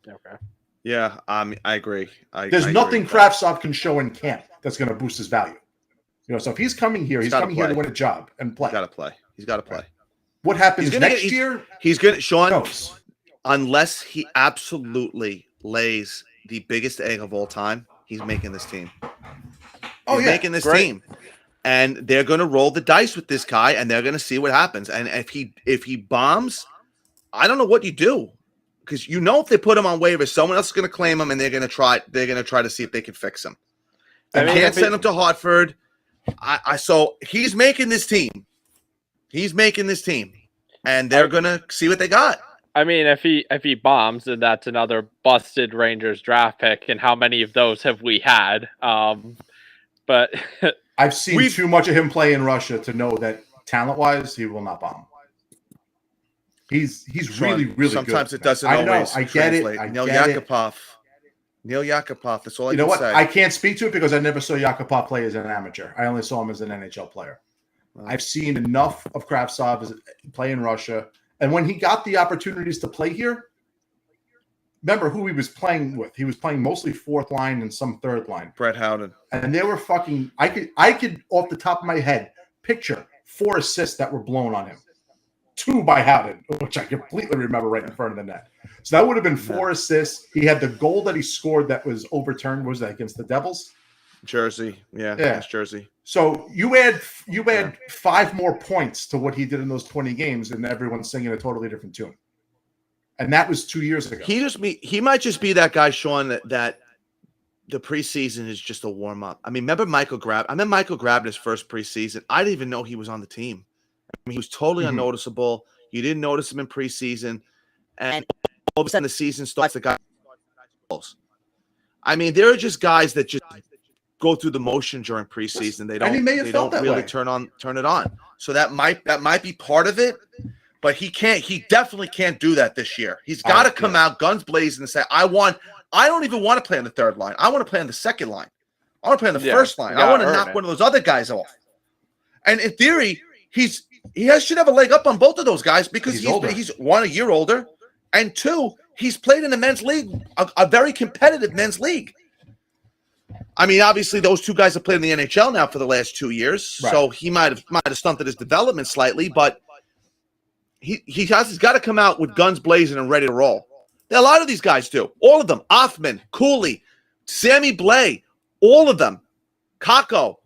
Okay. Yeah, I agree. There's nothing Kravtsov can show in camp that's going to boost his value. So if he's coming here, he's coming here to win a job and play. He's got to play. What happens next year? He's going to, Sean, unless he absolutely lays the biggest egg of all time, he's making this team. He's making this team. And they're going to roll the dice with this guy, and they're going to see what happens. And if he bombs, I don't know what you do. Because if they put him on waivers, someone else is going to claim him, and they're going to try to see if they can fix him. They can't send him to Hartford. So he's making this team. And they're going to see what they got. I mean, if he bombs, then that's another busted Rangers draft pick. And how many of those have we had? But I've seen too much of him play in Russia to know that talent-wise, he will not bomb. He's really, really sometimes good. It doesn't always I get translate. it. Neil Yakupov. That's all I can say. You know what? I can't speak to it because I never saw Yakupov play as an amateur. I only saw him as an NHL player. I've seen enough of Kravtsov play in Russia. And when he got the opportunities to play here, remember who he was playing with. He was playing mostly fourth line and some third line. Brett Howden. And they were fucking – I could off the top of my head picture 4 assists that were blown on him. 2 by Howden, which I completely remember right in front of the net. So that would have been 4 assists. He had the goal that he scored that was overturned. Was that against the Devils? Jersey. Yeah. Against Jersey. So you add 5 more points to what he did in those 20 games, and everyone's singing a totally different tune. And that was 2 years ago. He might just be that guy, Sean, that the preseason is just a warm up. I mean, remember Michael Grabner's first preseason. I didn't even know he was on the team. I mean, he was totally unnoticeable. You didn't notice him in preseason, and all of a sudden the season starts. The guy, I mean, there are just guys that just go through the motion during preseason. They don't really turn it on. So that might be part of it. But he definitely can't do that this year. He's got to come out guns blazing and say, I don't even want to play on the third line. I want to play on the second line. I want to play on the first line. I want to knock one of those other guys off. And in theory, he should have a leg up on both of those guys because he's 1 a year older, and 2, he's played in the men's league, a very competitive men's league. I mean, obviously, those 2 guys have played in the NHL now for the last 2 years, so he might have stunted his development slightly, but he's got to come out with guns blazing and ready to roll. A lot of these guys do. All of them. Offman, Cooley, Sammy Blais, all of them. Kako,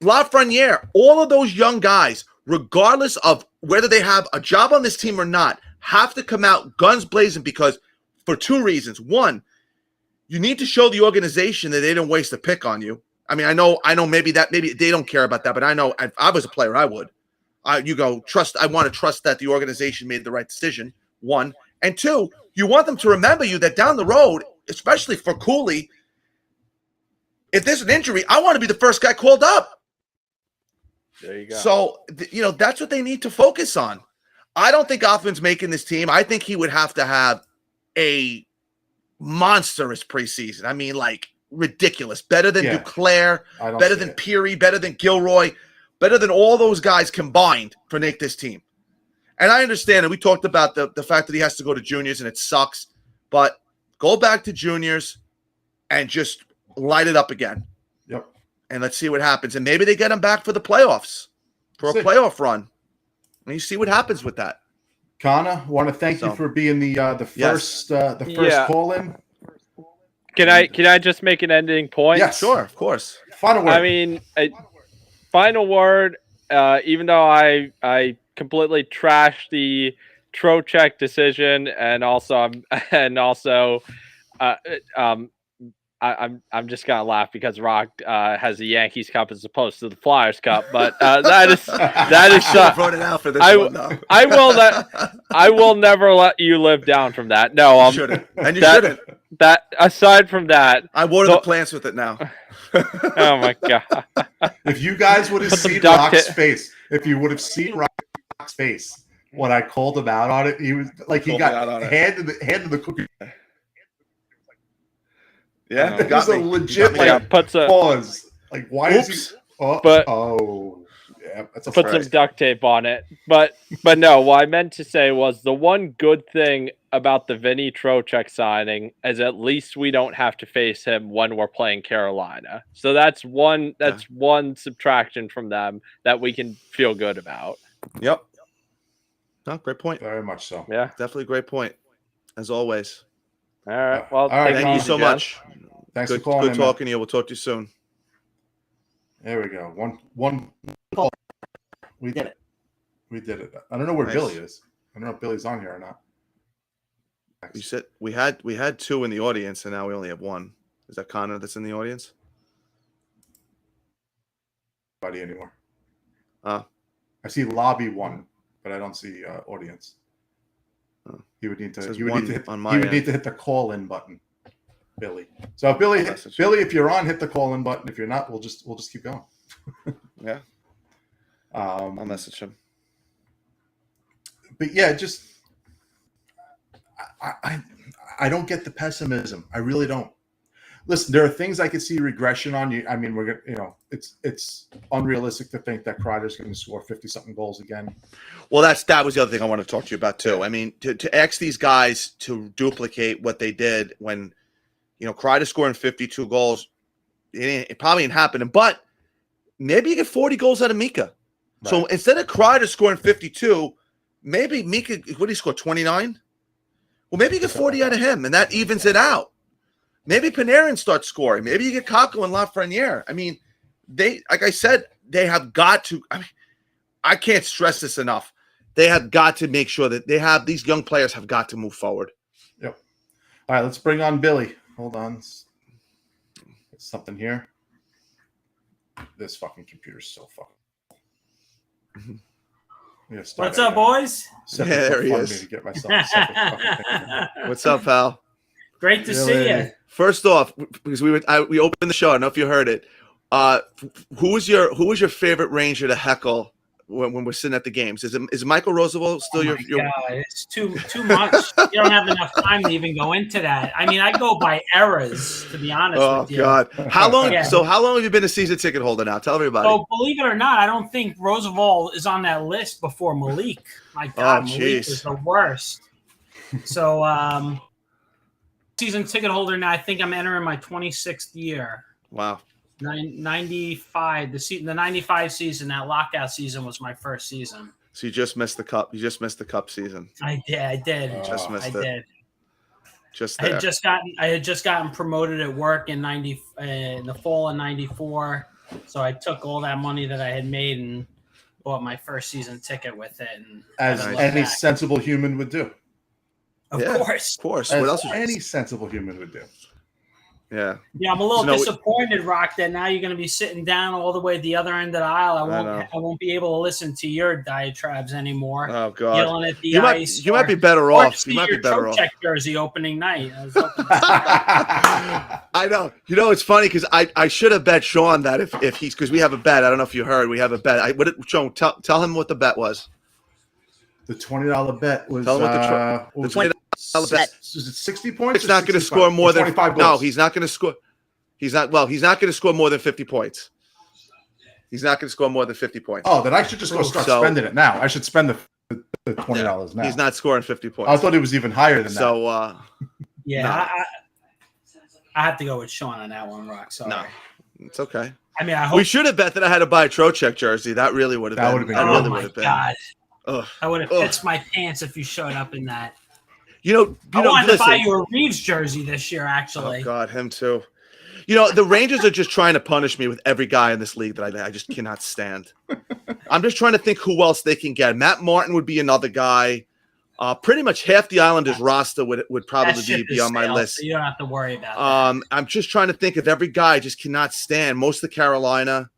Lafreniere, all of those young guys, regardless of whether they have a job on this team or not, have to come out guns blazing because for 2 reasons. 1, you need to show the organization that they didn't waste a pick on you. I mean, I know maybe they don't care about that, but I know if I was a player, I would. I want to trust that the organization made the right decision, 1. And 2, you want them to remember you that down the road, especially for Cooley, if there's an injury, I want to be the first guy called up. There you go. So, that's what they need to focus on. I don't think Offman's making this team. I think he would have to have a monstrous preseason. I mean, like, ridiculous. Better than Duclair, better than Peary, better than Gilroy. Better than all those guys combined for make this team. And I understand, and we talked about the fact that he has to go to juniors, and it sucks. But go back to juniors and just light it up again. Yep. And let's see what happens. And maybe they get him back for the playoffs, for a playoff run. And you see what happens with that. Kana, want to thank you for being the first call in. Can I just make an ending point? Yes, sure, of course. Final word. I mean, final word. Even though I completely trashed the Trocheck decision, and also I'm just gonna laugh because Rock has the Yankees Cup as opposed to the Flyers Cup, but that is brought it out for this one, though. I will never let you live down from that. No, you shouldn't, and you shouldn't. That aside from that, I water the plants with it now. Oh my god! If you guys would have seen Rock's face, when I called him out on it, he was like he got handed the cookie. Yeah, it was a legit pause. Like, why is he? Yeah, that's a put some duct tape on it. But no, what I meant to say was the one good thing about the Vinny Trocheck signing is at least we don't have to face him when we're playing Carolina. So that's one subtraction from them that we can feel good about. Yep. No, great point. Very much so. Yeah. Definitely a great point. As always. All right. Well, thank you so much. Thanks for calling. Good talking to you. We'll talk to you soon. There we go. One call. We did it. I don't know where Billy is. I don't know if Billy's on here or not. You said we had 2 in the audience, and now we only have 1. Is that Connor that's in the audience? Nobody anymore. I see lobby 1, but I don't see audience. He would need to. He would need to hit the call in button, Billy. So Billy, if you're on, hit the call in button. If you're not, we'll just keep going. Yeah. I'll message him. But yeah, just I don't get the pessimism. I really don't. Listen, there are things I could see regression on. You, I mean, we're gonna, it's unrealistic to think that Kreider's going to score 50-something goals again. Well, that was the other thing I want to talk to you about too. I mean, to ask these guys to duplicate what they did when, Kreider scoring 52 goals, it probably ain't happening. But maybe you get 40 goals out of Mika. Right. So instead of Kreider scoring 52, maybe Mika, what did he score, 29? Well, maybe you get 40 out of him, and that evens it out. Maybe Panarin starts scoring. Maybe you get Kakko and Lafreniere. I mean, like I said, they have got to. I mean, I can't stress this enough. They have got to make sure that these young players have got to move forward. Yep. All right, let's bring on Billy. Hold on. Something here. This fucking computer's so fucking. What's up, boys? There he is. To get myself What's up, pal? Great to see you. First off, because we opened the show, I don't know if you heard it. Who was your favorite Ranger to heckle when we're sitting at the games? Is Michael Roosevelt still your? God, it's too much. You don't have enough time to even go into that. I mean, I go by eras, to be honest with you. Oh God, how long? Yeah. So how long have you been a season ticket holder now? Tell everybody. So believe it or not, I don't think Roosevelt is on that list before Malik. My God, Malik is the worst. So season ticket holder now. I think I'm entering my 26th year. Wow. 95. The 95 season, that lockout season was my first season. So you just missed the cup. You just missed the cup season. I did. Just missed it. I did. Just there. I had just gotten promoted at work in the fall of 94. So I took all that money that I had made and bought my first season ticket with it. And as any sensible human would do. Of course. What else would any sensible human would do? Yeah. Yeah, I'm a little disappointed, Roc, that now you're going to be sitting down all the way at the other end of the aisle. I won't be able to listen to your diatribes anymore. Oh God. Yelling at the ice. You might be better off. You might be better off. Check jersey opening night. I know. It's funny because I should have bet Shawn that if he's, because we have a bet. I don't know if you heard. We have a bet. Shawn, tell him what the bet was. The $20 bet was. Tell him what the $20 bet. Is it 60 points? It's not going to score more than 25 goals. No, he's not going to score. He's not going to score more than 50 points. He's not going to score more than 50 points. Oh, then I should just go start spending it now. I should spend the $20 now. He's not scoring 50 points. I thought it was even higher than that. So, I have to go with Shawn on that one, Roc. Sorry. No, it's okay. I mean, we should have bet that I had to buy a Trocheck jersey. That really would have been. Oh my God. I would have pissed my pants if you showed up in that. I wanted to buy you a Reeves jersey this year, actually. Oh God, him too. The Rangers are just trying to punish me with every guy in this league that I just cannot stand. I'm just trying to think who else they can get. Matt Martin would be another guy. Pretty much half the Islanders roster would probably be on my list. So you don't have to worry about that. I'm just trying to think of every guy I just cannot stand. Most of Carolina.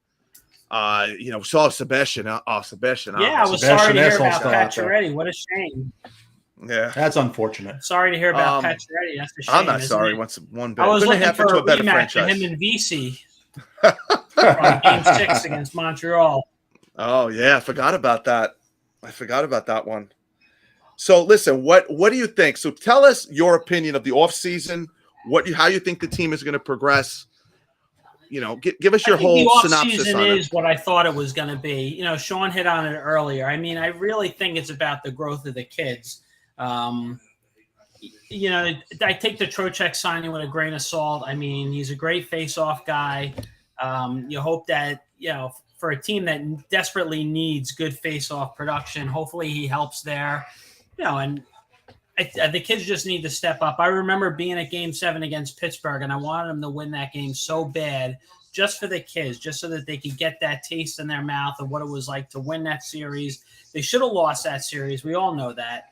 Saw Sebastian. Sebastian. Yeah, I was sorry to hear about Pacioretty. What a shame. Yeah, that's unfortunate. Sorry to hear about Pacioretty. That's a shame. I'm not sorry. Once one bit. I was looking for a rematch of him and VC from Game 6 against Montreal. Oh yeah, I forgot about that. One. So listen, what do you think? So tell us your opinion of the offseason. How you think the team is going to progress. Give us your whole synopsis on it. The offseason is what I thought it was going to be. Shawn hit on it earlier. I mean, I really think it's about the growth of the kids. I take the Trocheck signing with a grain of salt. I mean, he's a great face-off guy. You hope that, for a team that desperately needs good face-off production, hopefully he helps there. And the kids just need to step up. I remember being at Game 7 against Pittsburgh, and I wanted them to win that game so bad just for the kids, just so that they could get that taste in their mouth of what it was like to win that series. They should have lost that series. We all know that.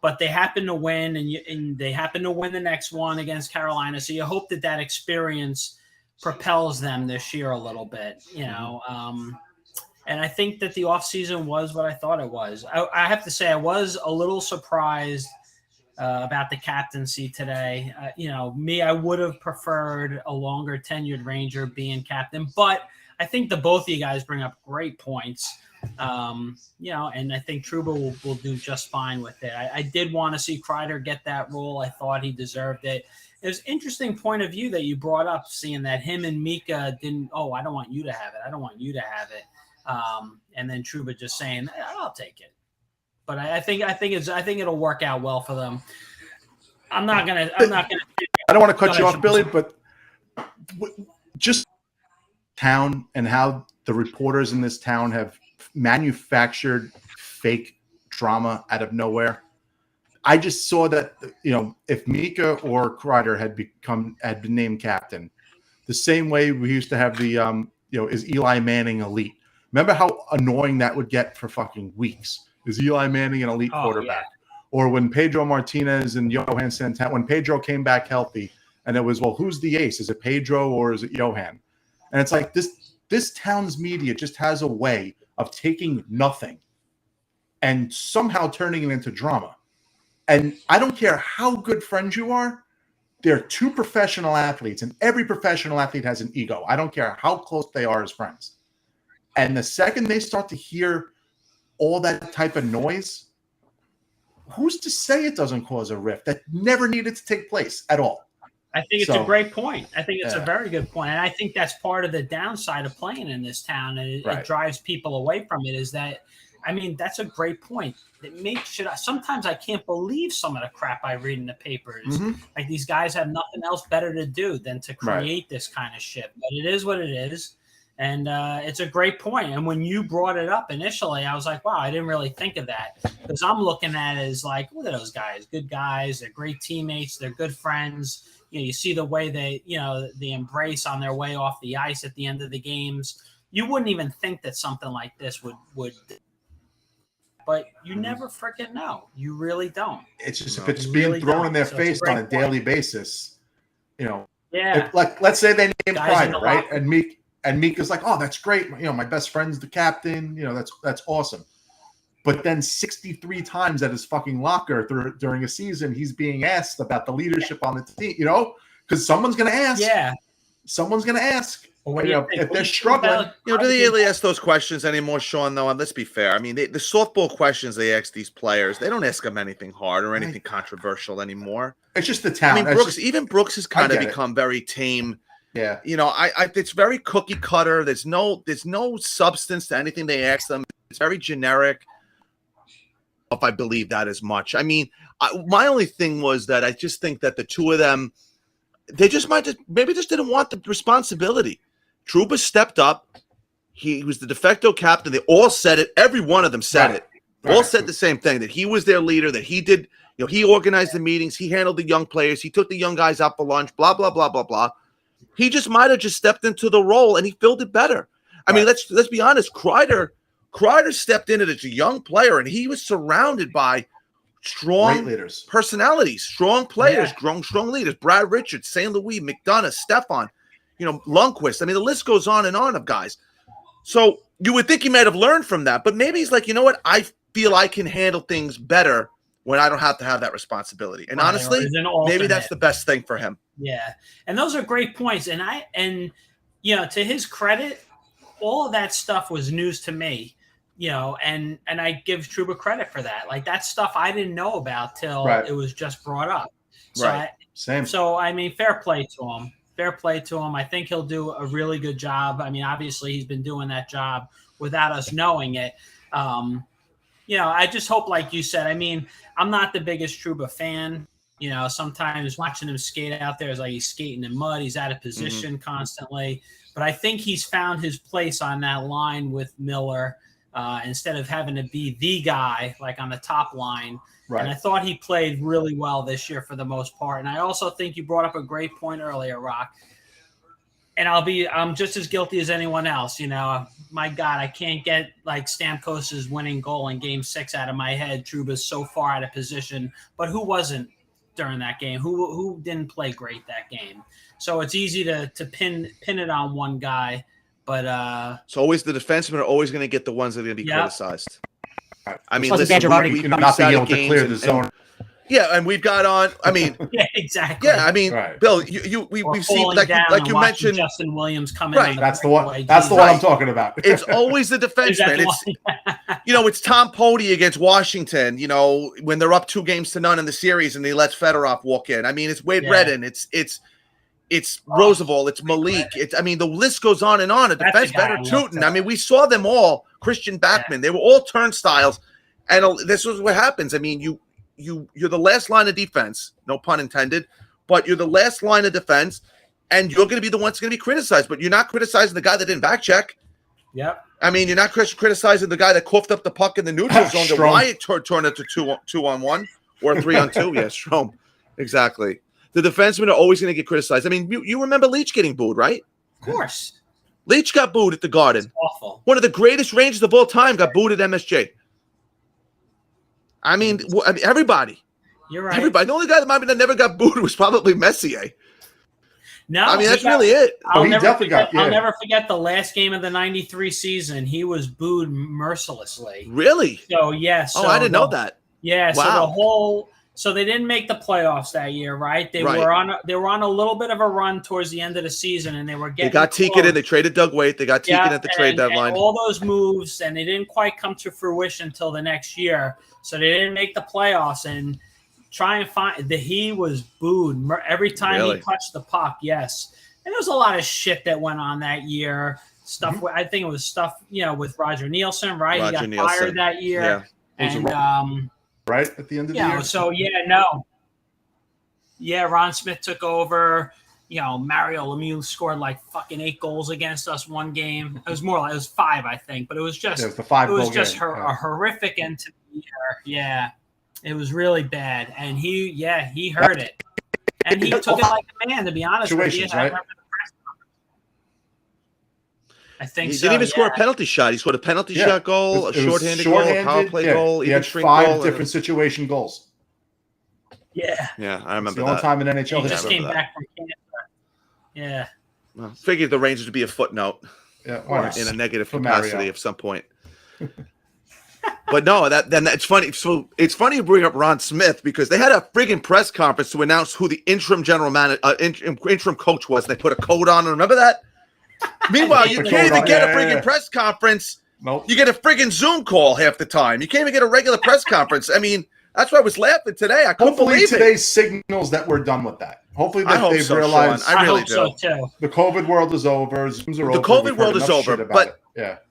But they happened to win, and they happened to win the next one against Carolina. So you hope that experience propels them this year a little bit, And I think that the offseason was what I thought it was. I have to say I was a little surprised about the captaincy today. I would have preferred a longer tenured Ranger being captain, but I think the both of you guys bring up great points. And I think Trouba will do just fine with it. I did want to see Kreider get that role. I thought he deserved it. it was interesting point of view that you brought up, seeing that him and Mika didn't. Oh, I don't want you to have it. I don't want you to have it. And then Trouba just saying, "I'll take it." But I think it'll work out well for them. I'm not gonna. I don't want to cut you off, Billy, but just town and how the reporters in this town have manufactured fake drama out of nowhere. I just saw that, if Mika or Kreider had been named captain, the same way we used to have the is Eli Manning elite? Remember how annoying that would get for fucking weeks? Is Eli Manning an elite quarterback? Yeah. Or when Pedro Martinez and Johan Santana, when Pedro came back healthy, and it was, well, who's the ace? Is it Pedro or is it Johan? And it's like this town's media just has a way of taking nothing and somehow turning it into drama. And I don't care how good friends you are, they're two professional athletes, and every professional athlete has an ego. I don't care how close they are as friends. And the second they start to hear all that type of noise, who's to say it doesn't cause a rift that never needed to take place at all? I think it's a great point. I think it's a very good point. And I think that's part of the downside of playing in this town. And it drives people away from it is that, that's a great point. Sometimes I can't believe some of the crap I read in the papers. Mm-hmm. Like these guys have nothing else better to do than to create this kind of shit. But it is what it is. And it's a great point. And when you brought it up initially, I was like, wow, I didn't really think of that. Because I'm looking at it as like, look at those guys, good guys. They're great teammates. They're good friends. You see the way they, the embrace on their way off the ice at the end of the games. You wouldn't even think that something like this would but you never freaking know. You really don't. It's just if it's being thrown in their face on a daily basis, let's say they name Kreider, right? And Mika's like, oh, that's great. My best friend's the captain. That's awesome. But then 63 times at his fucking locker during a season, he's being asked about the leadership on the team, because someomeone's going to ask. Yeah. Someone's going to ask. If they're struggling. Do they really ask those questions anymore, Shawn, though? And let's be fair. The softball questions they ask these players, they don't ask them anything hard or anything controversial anymore. It's just the town. Brooks has kind of become very tame. Yeah. It's very cookie cutter. There's no substance to anything they ask them. It's very generic. If I believe that as much. My only thing was that I just think that the two of them, they just maybe just didn't want the responsibility. Trouba stepped up. He was the de facto captain. They all said it. Every one of them said it. All said the same thing, that he was their leader, that he did, he organized the meetings. He handled the young players. He took the young guys out for lunch, blah, blah, blah, blah, blah. He just might have just stepped into the role and he filled it better. Let's be honest. Kreider stepped in it as a young player and he was surrounded by strong leaders, personalities, strong players, strong leaders. Brad Richards, St. Louis, McDonough, Stefan, Lundqvist. The list goes on and on of guys. So you would think he might have learned from that, but maybe he's like, you know what? I feel I can handle things better when I don't have to have that responsibility. And honestly, maybe that's the best thing for him. Yeah. And those are great points. And to his credit, all of that stuff was news to me. And I give Trouba credit for that. Like that stuff I didn't know about till it was just brought up. So Same. So, fair play to him. Fair play to him. I think he'll do a really good job. Obviously he's been doing that job without us knowing it. I just hope, like you said, I'm not the biggest Trouba fan. Sometimes watching him skate out there is like he's skating in mud. He's out of position constantly. But I think he's found his place on that line with Miller. Instead of having to be the guy like on the top line. Right. And I thought he played really well this year for the most part. And I also think you brought up a great point earlier, Roc. And I'm just as guilty as anyone else. My God, I can't get like Stamkos's winning goal in Game 6 out of my head. Trouba's so far out of position, but who wasn't during that game? Who didn't play great that game? So it's easy to pin it on one guy. But so always the defensemen are always going to get the ones that are going to be criticized. Listen, not being able to clear the zone. Yeah, and we've got on. I mean, Yeah, exactly. yeah, I mean, Right. Bill, we've seen like you mentioned. Justin Williams come in. Right. on the That's the one. breakaway. That's the one I'm talking about. It's always the defenseman. It's Tom Pody against Washington. When they're up 2-0 in the series and he lets Fedorov walk in. I mean, it's Wade Redden. It's Roosevelt. It's Malik. The list goes on and on. A defense better Tootin. I mean, we saw them all. Christian Backman. Yeah. They were all turnstiles, and this was what happens. I mean, you're the last line of defense, no pun intended, but you're the last line of defense, and you're going to be the one that's going to be criticized. But you're not criticizing the guy that didn't back check. Yep. I mean, you're not criticizing the guy that coughed up the puck in the neutral zone to why it turned it to 2-on-1 or 3-on-2. Yeah, Strom. Exactly. The defensemen are always going to get criticized. I mean, you remember Leach getting booed, right? Of course. Leach got booed at the Garden. It's awful. One of the greatest Rangers of all time got booed at MSG. I mean, everybody. You're right. Everybody. The only guy that never got booed was probably Messier. No, I mean, that's really it. I'll never forget the last game of the '93 season. He was booed mercilessly. Really? So, yes. Yeah, I didn't know that. Yeah. Wow. So they didn't make the playoffs that year, right? They were on a little bit of a run towards the end of the season, and they were getting. They got Tikin in. They traded Doug Waite. They got Tikin at the trade deadline. And all those moves, and they didn't quite come to fruition until the next year. So they didn't make the playoffs, and try and find that he was booed every time he touched the puck. Yes, and there was a lot of shit that went on that year. Stuff. Mm-hmm. I think it was stuff. With Roger Nielsen, right? He got fired that year, and right at the end of the year. So Ron Smith took over. Mario Lemieux scored like fucking 8 goals against us one game. It was more like it was 5, I think, but it was just the 5 It was just a horrific end to the year. Yeah, it was really bad, and he heard it, and he took it like a man. To be honest with you, right? I think he didn't even score a penalty shot. He scored a penalty shot goal, a shorthanded goal, a power play goal. He had 5 different situation goals. Yeah. Yeah, I remember the only time in NHL. He just came back from cancer. Yeah. Well, figured the Rangers would be a footnote. Yeah, in a negative capacity at some point. But no, that's funny. So it's funny you bring up Ron Smith because they had a friggin' press conference to announce who the interim general manager, interim coach was. And they put a coat on. Remember that? Meanwhile, you can't even get a friggin' press conference. Nope. You get a friggin' Zoom call half the time. You can't even get a regular press conference. I mean, that's why I was laughing today. I couldn't believe it. Hopefully today signals that we're done with that. Hopefully they've realized. Sean. I really do. So too. The COVID world is over. Zooms are over. The COVID world is over. But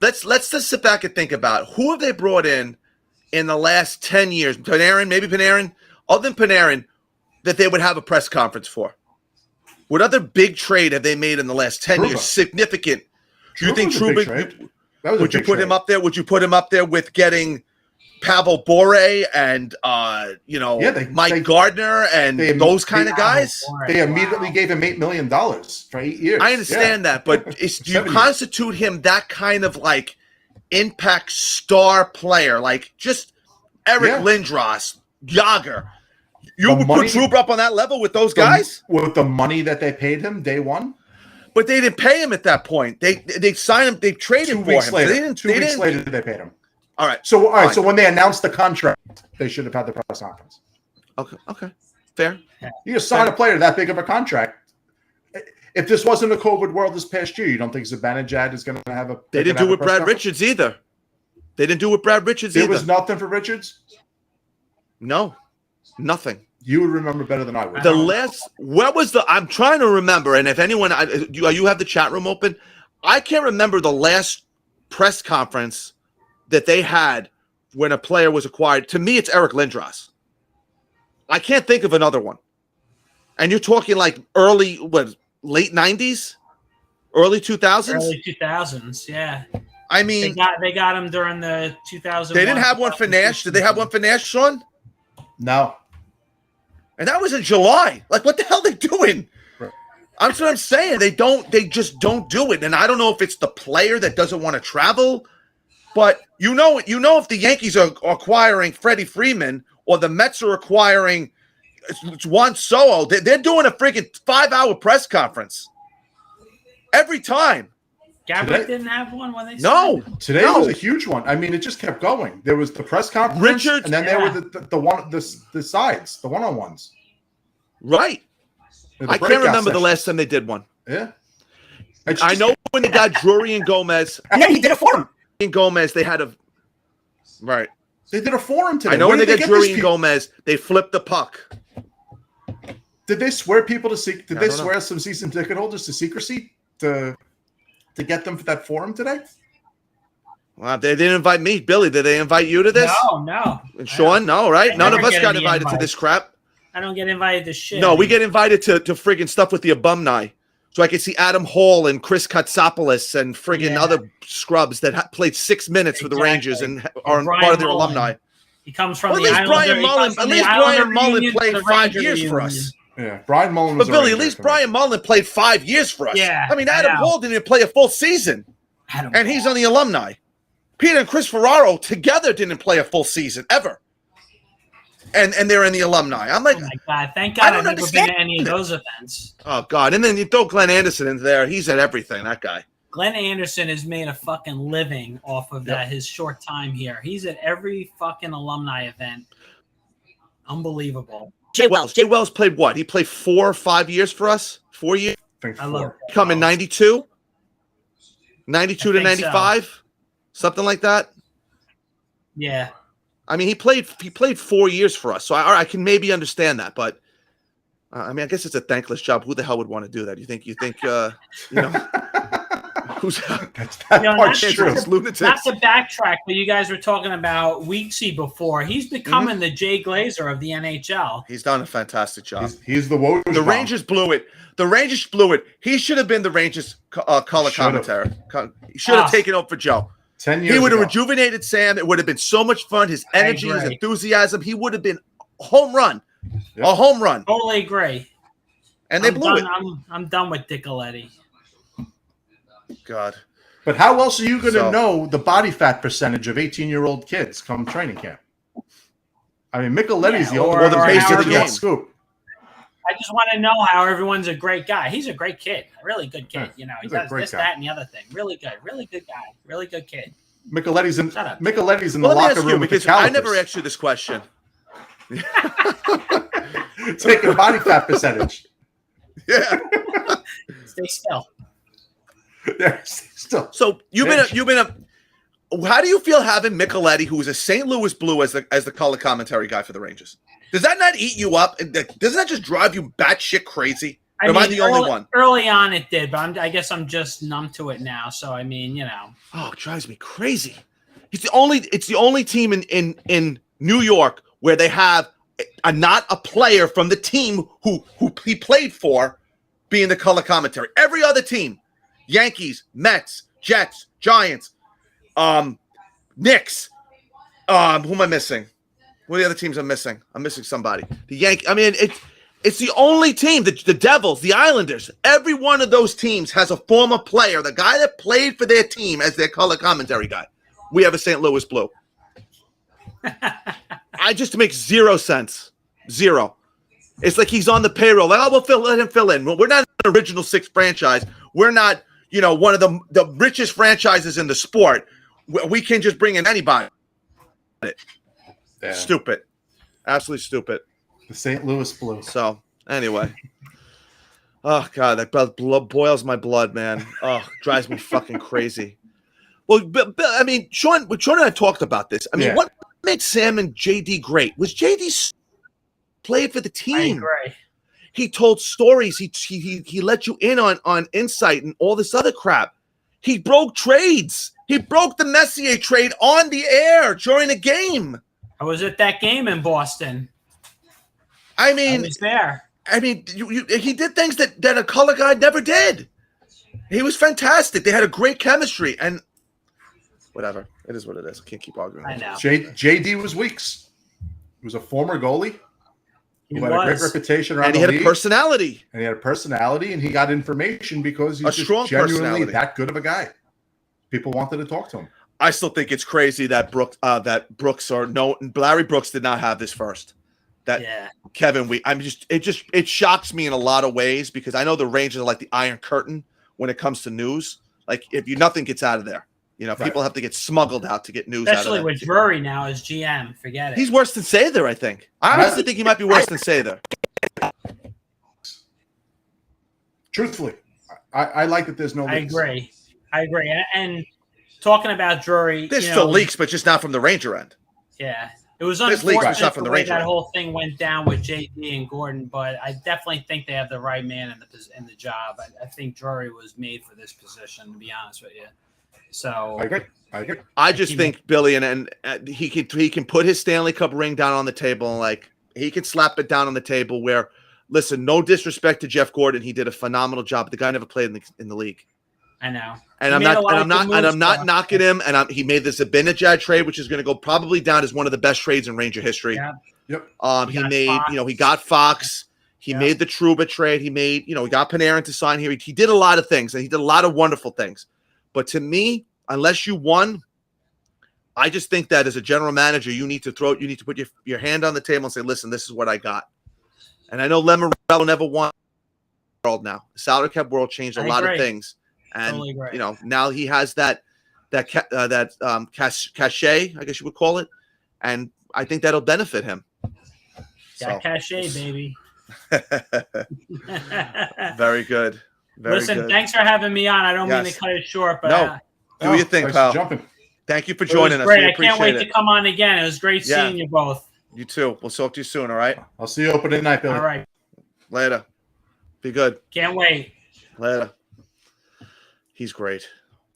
let's just sit back and think about who have they brought in the last 10 years. Panarin, other than Panarin, that they would have a press conference for. What other big trade have they made in the last 10 years? Significant. Do you think Trouba? Would you put him up there? Would you put him up there with getting Pavel Bore and Mike Gardner and those kind of guys? They immediately gave him $8 million for 8 years. I understand that, but do you constitute him that kind of like impact star player, like just Eric Lindros, Yager? You would put Trouba up on that level with those guys? With the money that they paid him day one? But they didn't pay him at that point. They signed him. They traded 2 for weeks him. later. 2 weeks later, they paid him. All right. So when they announced the contract, they should have had the press conference. Okay. Fair. You just sign a player that big of a contract. If this wasn't a COVID world this past year, you don't think Zibanejad is going to have a? They didn't do it with Brad Richards either. There was nothing for Richards? No. Nothing. You would remember better than I would. I'm trying to remember, and if anyone, you have the chat room open? I can't remember the last press conference that they had when a player was acquired. To me, it's Eric Lindros. I can't think of another one. And you're talking like late 90s? Early 2000s? Early 2000s, yeah. I mean, they got him during the 2000. They didn't have one for Nash. Did they have one for Nash, Sean? No. And that was in July. Like, what the hell are they doing? Right. That's what I'm saying. They just don't do it. And I don't know if it's the player that doesn't want to travel, but you know if the Yankees are acquiring Freddie Freeman or the Mets are acquiring Juan Soto, they're doing a freaking 5-hour press conference every time. Gabrick didn't have one when they No. signed? Today was a huge one. I mean, it just kept going. There was the press conference, Richards, and then there were the sides, the one-on-ones. Right. The I can't breakout remember the sessions. last time they did one. Yeah. I know when they got Drury and Gomez. And he did it for him. And Gomez, they had a right. They did a forum today. I know Where when they did got get Drury these and Gomez, they flipped the puck. Did they swear people to did I they don't know. swear some season ticket holders to secrecy to get them for that forum today? Well, they didn't invite me, Billy. Did they invite you to this? No. And Sean, no, right? I None of never us get got any invited to invite. this crap. I don't get invited to shit. No, we get invited to friggin' stuff with the alumni. So I can see Adam Hall and Chris Katsopoulos and friggin' other scrubs that played 6 minutes for the Rangers and are Brian part of their Mullen. alumni. He comes from Well, the at least Islander. Brian Mullen played 5 years for us. Yeah, Brian Mullen But was a Billy, at Ranger least for me. Brian Mullen played 5 years for us. Yeah, I mean, I Adam know. Hall didn't even play a full season. And he's on the alumni. Peter and Chris Ferraro together didn't play a full season ever. And they're in the alumni. I'm like, Oh my God! Thank I God don't I've never been understand to any of those events. oh God. And then you throw Glenn Anderson in there. He's at everything, that guy. Glenn Anderson has made a fucking living off of that. His short time here, he's at every fucking alumni event. Unbelievable. Jay Wells played what? He played 4 or 5 years for us? 4 years? think I love four. that. Come in 92? 92 to I think so. 95? Something like that? Yeah. I mean, he played 4 years for us, so I can maybe understand that. But I mean, I guess it's a thankless job. Who the hell would want to do that? You think you know, who's That You know, part's not, true. It's lunatics. not to backtrack, but you guys were talking about Weeksy before. He's becoming Mm-hmm. the Jay Glazer of the NHL. He's done a fantastic job. He's the Woj The bomb. Rangers blew it. The Rangers blew it. He should have been the Rangers color Should've. commentator. He should have Ah. taken over for Joe. 10 years He would have ago. rejuvenated Sam. It would have been so much fun. His energy, his agree. enthusiasm. He would have been a home run. Yep. A home run. Totally agree. And they I'm blew done, it. I'm done with Dicoletti. God. But how else are you going to So- know the body fat percentage of 18-year-old kids come training camp? I mean, Micheletti's Yeah, the or- only one or that's how basically everyone- got scoop. I just want to know how everyone's a great guy. He's a great kid, a really good kid. Yeah, You know, he he's a does great this, guy. that, and the other thing. Really good guy, really good kid. Micheletti's in Shut up. the Well, let me locker ask you, room with the because I never calipers. asked you this question. Taking body fat percentage. Yeah. Stay still. Yeah, still. So you've been a. How do you feel having Micheletti, who is a St. Louis Blue, as the color commentary guy for the Rangers? Does that not eat you up? Doesn't that just drive you batshit crazy? Or am I the only one? Early on, it did, but I guess I'm just numb to it now. So I mean, you know, Oh, it drives me crazy. It's the only team in New York where they have not a player from the team who he played for being the color commentary. Every other team, Yankees, Mets, Jets, Giants, Knicks. Who am I missing? What are the other teams I'm missing? I'm missing somebody. The Yankees. I mean, it's the only team, the Devils, the Islanders. Every one of those teams has a former player, the guy that played for their team, as their color commentary guy. We have a St. Louis Blue. I just makes zero sense. Zero. It's like he's on the payroll. Like, oh, let him fill in. Well, we're not an original six franchise. We're not, one of the richest franchises in the sport. We can just bring in anybody. Yeah. Stupid. Absolutely stupid. The St. Louis Blue. So, anyway. Oh, God, that boils my blood, man. Oh, drives me fucking crazy. Well, I mean, Sean and I talked about this. I mean, Yeah. what made Sam and JD great was JD played for the I team. agree. He told stories. He let you in on insight and all this other crap. He broke trades. He broke the Messier trade on the air during a game. I was at that game in Boston. I I mean, was there. he did things that a color guy never did. He was fantastic. They had a great chemistry, and whatever. It is what it is. I can't keep arguing. I know. JD was Weeks. He was a former goalie He who had a great was. reputation around And he the had a league. personality. And he had a personality, and he got information because A he's just strong genuinely personality. that good of a guy. People wanted to talk to him. I still think it's crazy that Larry Brooks did not have this first. That Yeah. Kevin, it shocks me in a lot of ways because I know the Rangers are like the Iron Curtain when it comes to news. Like nothing gets out of there. People have to get smuggled out to get news Especially out of that. with Drury now as GM. Forget it. He's worse than Sather, I think. I honestly think he might be worse than Sather. Truthfully, I like that there's no leaks. I agree. And talking about Drury, There's still leaks, but just not from the Ranger end. Yeah. It was There's leaks, but unfortunate not from the the way Ranger that end. whole thing went down with JD and Gordon, but I definitely think they have the right man in the job. I think Drury was made for this position, to be honest with you. So I agree. I just think Billy and he can put his Stanley Cup ring down on the table, and like he can slap it down on the table. Where, listen, no disrespect to Jeff Gordon, he did a phenomenal job. But the guy never played in the league. I know, and I'm not knocking him. And he made this Abinadad trade, which is going to go probably down as one of the best trades in Ranger history. Yeah. Yep. He made Fox. He got Fox. He made the Trouba trade. He made he got Panarin to sign here. He did a lot of things, and he did a lot of wonderful things. But to me, unless you won, I just think that as a general manager, you need to put your hand on the table and say, listen, this is what I got. And I know Lemorello never won the world now. The salary cap world changed a lot of things. And, totally now he has that cachet, I guess you would call it. And I think that'll benefit him. Cachet, baby. Very good. Listen, thanks for having me on. I don't mean to cut it short, but do your thing, pal. Thank you for joining us. Great. I can't wait to come on again. It was great seeing you both. You too. We'll talk to you soon, all right? I'll see you opening night, Billy. All right. Later. Be good. Can't wait. Later. He's great.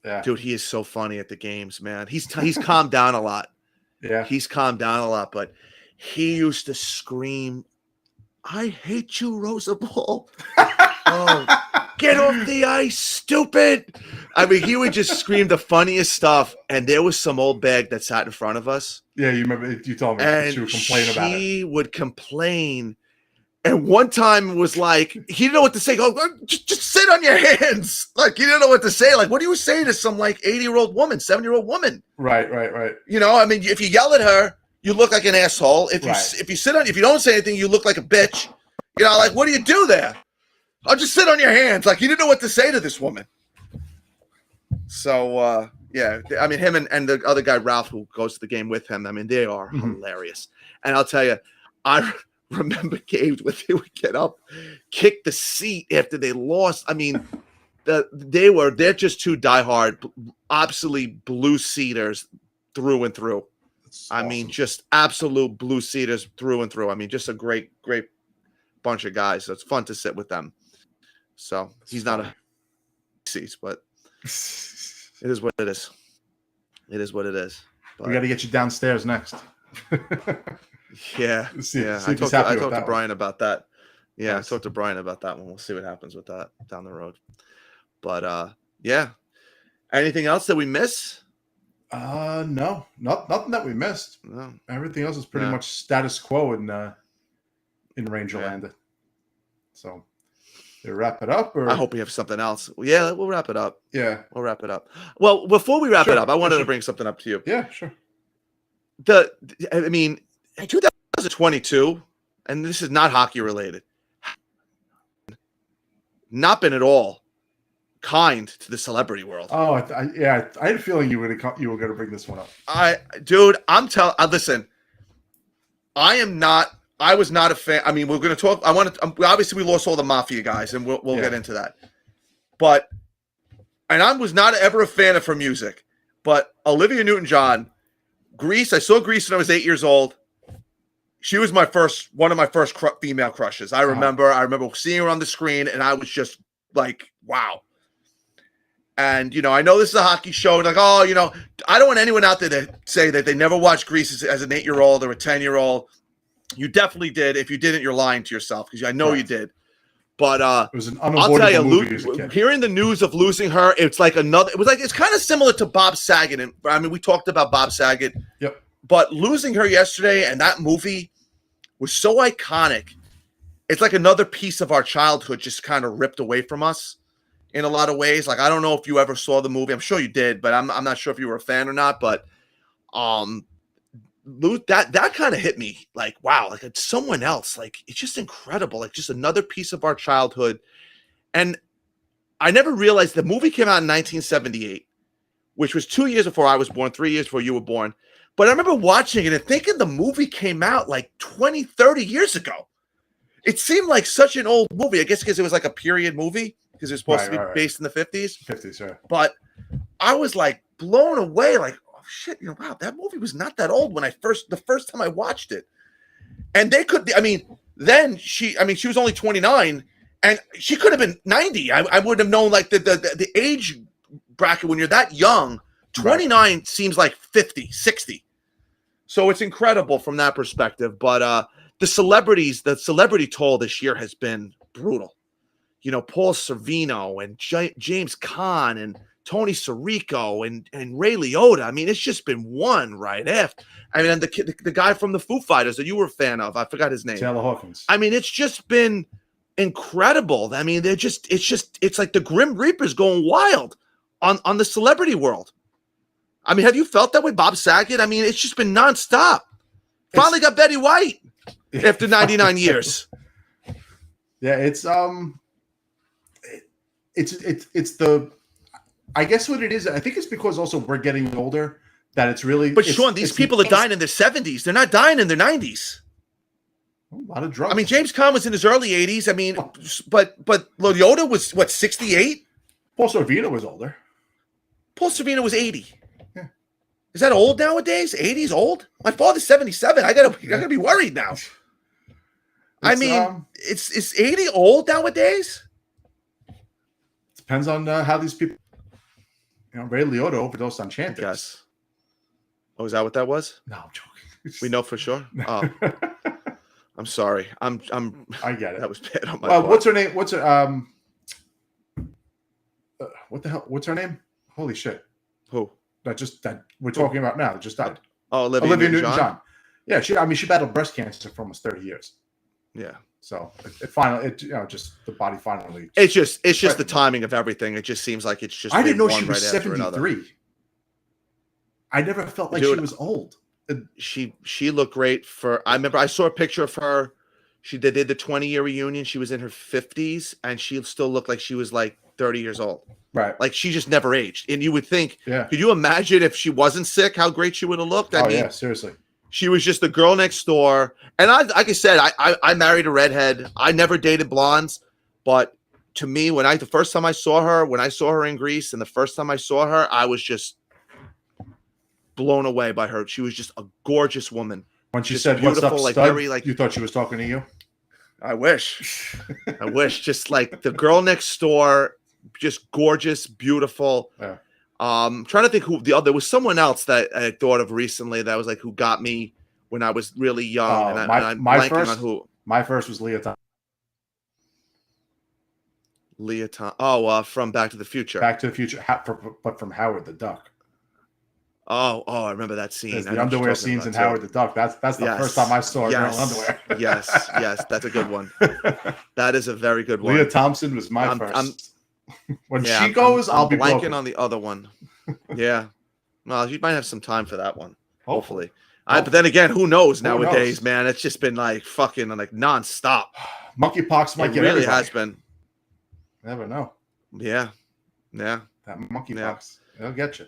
Yeah. Dude, he is so funny at the games, man. He's calmed down a lot. Yeah. He's calmed down a lot, but he used to scream, I hate you, Rosa Ball. Oh, get off the ice, stupid. I mean, he would just scream the funniest stuff. And there was some old bag that sat in front of us. Yeah, you remember you told me and she would complain about it. She would complain. And one time it was like, he didn't know what to say. Go, just sit on your hands. Like, he didn't know what to say. Like, what do you say to some, 80-year-old woman, 70-year-old woman? Right. I mean, if you yell at her, you look like an asshole. If you don't say anything, you look like a bitch. What do you do there? I'll just sit on your hands. Like, he didn't know what to say to this woman. So, I mean, him and the other guy, Ralph, who goes to the game with him, I mean, they are hilarious. And I'll tell you, I remember games where they would get up, kick the seat after they lost. I mean, they're just two diehard, absolutely blue seaters through and through. I mean, just absolute blue seaters through and through. I mean, just a great bunch of guys. So it's fun to sit with them. So he's not a seat, but it is what it is. It is what it is. But we got to get you downstairs next. Yeah. I talked to Brian about that. Yeah, nice. I talked to Brian about that one. We'll see what happens with that down the road. But anything else that we miss? No, nothing that we missed. No. Everything else is pretty much status quo in Rangerland. So, you wrap it up, or I hope we have something else. Yeah, we'll wrap it up. Yeah, we'll wrap it up. Well, before we wrap it up, I wanted to bring something up to you. Yeah, sure. I mean, 2022, and this is not hockey related, not been at all kind to the celebrity world. Oh, I had a feeling you were going to bring this one up. Listen, I was not a fan. I mean, we're going to talk. Obviously, we lost all the Mafia guys, and we'll get into that. And I was not ever a fan of her music. But Olivia Newton-John, Grease. I saw Grease when I was 8 years old. She was one of my first female crushes. I remember seeing her on the screen, and I was just like, wow. And, I know this is a hockey show. And I don't want anyone out there to say that they never watched Grease as an 8-year-old or a 10-year-old. You definitely did. If you didn't, you're lying to yourself, because I know you did. But it was an unavoidable movie as a kid. Hearing the news of losing her, it's kind of similar to Bob Saget. And I mean, we talked about Bob Saget. Yep. But losing her yesterday, and that movie was so iconic. It's like another piece of our childhood just kind of ripped away from us in a lot of ways. Like, I don't know if you ever saw the movie. I'm sure you did, but I'm not sure if you were a fan or not. But that kind of hit me like, wow, like it's someone else. Like, it's just incredible. Like, just another piece of our childhood. And I never realized the movie came out in 1978, which was 2 years before I was born, 3 years before you were born. But I remember watching it and thinking the movie came out like 20, 30 years ago. It seemed like such an old movie. I guess because it was like a period movie because it was supposed to be based in the 50s. 50s, yeah. But I was like blown away. Like, oh shit, wow, that movie was not that old when the first time I watched it. And they could, then she was only 29 and she could have been 90. I would have known like the age bracket when you're that young. 29 seems like 50, 60. So it's incredible from that perspective. But the celebrity toll this year has been brutal. Paul Sorvino and James Caan and Tony Sirico and Ray Liotta. I mean, it's just been one right after. I mean, and the guy from the Foo Fighters that you were a fan of, I forgot his name. Taylor Hawkins. I mean, it's just been incredible. I mean, it's like the Grim Reaper's going wild on the celebrity world. I mean, have you felt that with Bob Saget? I mean, it's just been nonstop. Finally got Betty White after 99 years. Yeah, it's I guess what it is, I think it's because also we're getting older that it's really. But Sean, these people are dying in their 70s. They're not dying in their 90s. A lot of drugs. I mean, James Caan was in his early 80s. I mean, but Liotta was what, 68? Paul Sorvino was older. Paul Sorvino was 80. Yeah. Is that old nowadays? 80's old? My father's 77. I gotta be worried now. I mean, is 80 old nowadays? Depends on how these people. Ray Liotta overdosed on Chantix. Yes. Oh, is that what that was? No, I'm joking. We know for sure. Oh, I'm sorry. I get it. That was bad on my part. What's her name? What the hell? What's her name? Holy shit! Who? That we're talking about now. That just died. Oh, Olivia Newton-John. Yeah, she battled breast cancer for almost 30 years. Yeah. So it finally, just the body finally. It's just the timing of everything. It just seems like it's just. I didn't know one she was right 73. I never felt like she was old. She looked great I remember I saw a picture of her. They did the 20-year reunion. She was in her 50s and she still looked like she was like 30 years old. Right. Like she just never aged. And you would think, yeah. Could you imagine if she wasn't sick, how great she would have looked? I mean, yeah, seriously. She was just the girl next door. And like I said, I married a redhead. I never dated blondes. But to me, the first time I saw her in Greece and the first time I saw her, I was just blown away by her. She was just a gorgeous woman. When she just said, "What's up, like stud?" very like you thought she was talking to you. I wish. I wish. Just like the girl next door, just gorgeous, beautiful. Yeah. Trying to think who there was someone else that I thought of recently that was like who got me when I was really young. And I'm blanking on who. My first was Leah Thompson. Leah Thompson. Oh, from Back to the Future. Back to the Future, but from Howard the Duck. Oh, I remember that scene. There's the underwear scenes in Howard the Duck. That's the first time I saw girl underwear. yes, that's a good one. That is a very good one. Leah Thompson was my first. When she goes, I'll be blanking broken. on the other one. Yeah. Well, you might have some time for that one. Hopefully. But then again, who knows nowadays, man? It's just been like fucking like nonstop. Monkeypox might get everybody. Has been. Never know. Yeah. That monkeypox, it'll get you.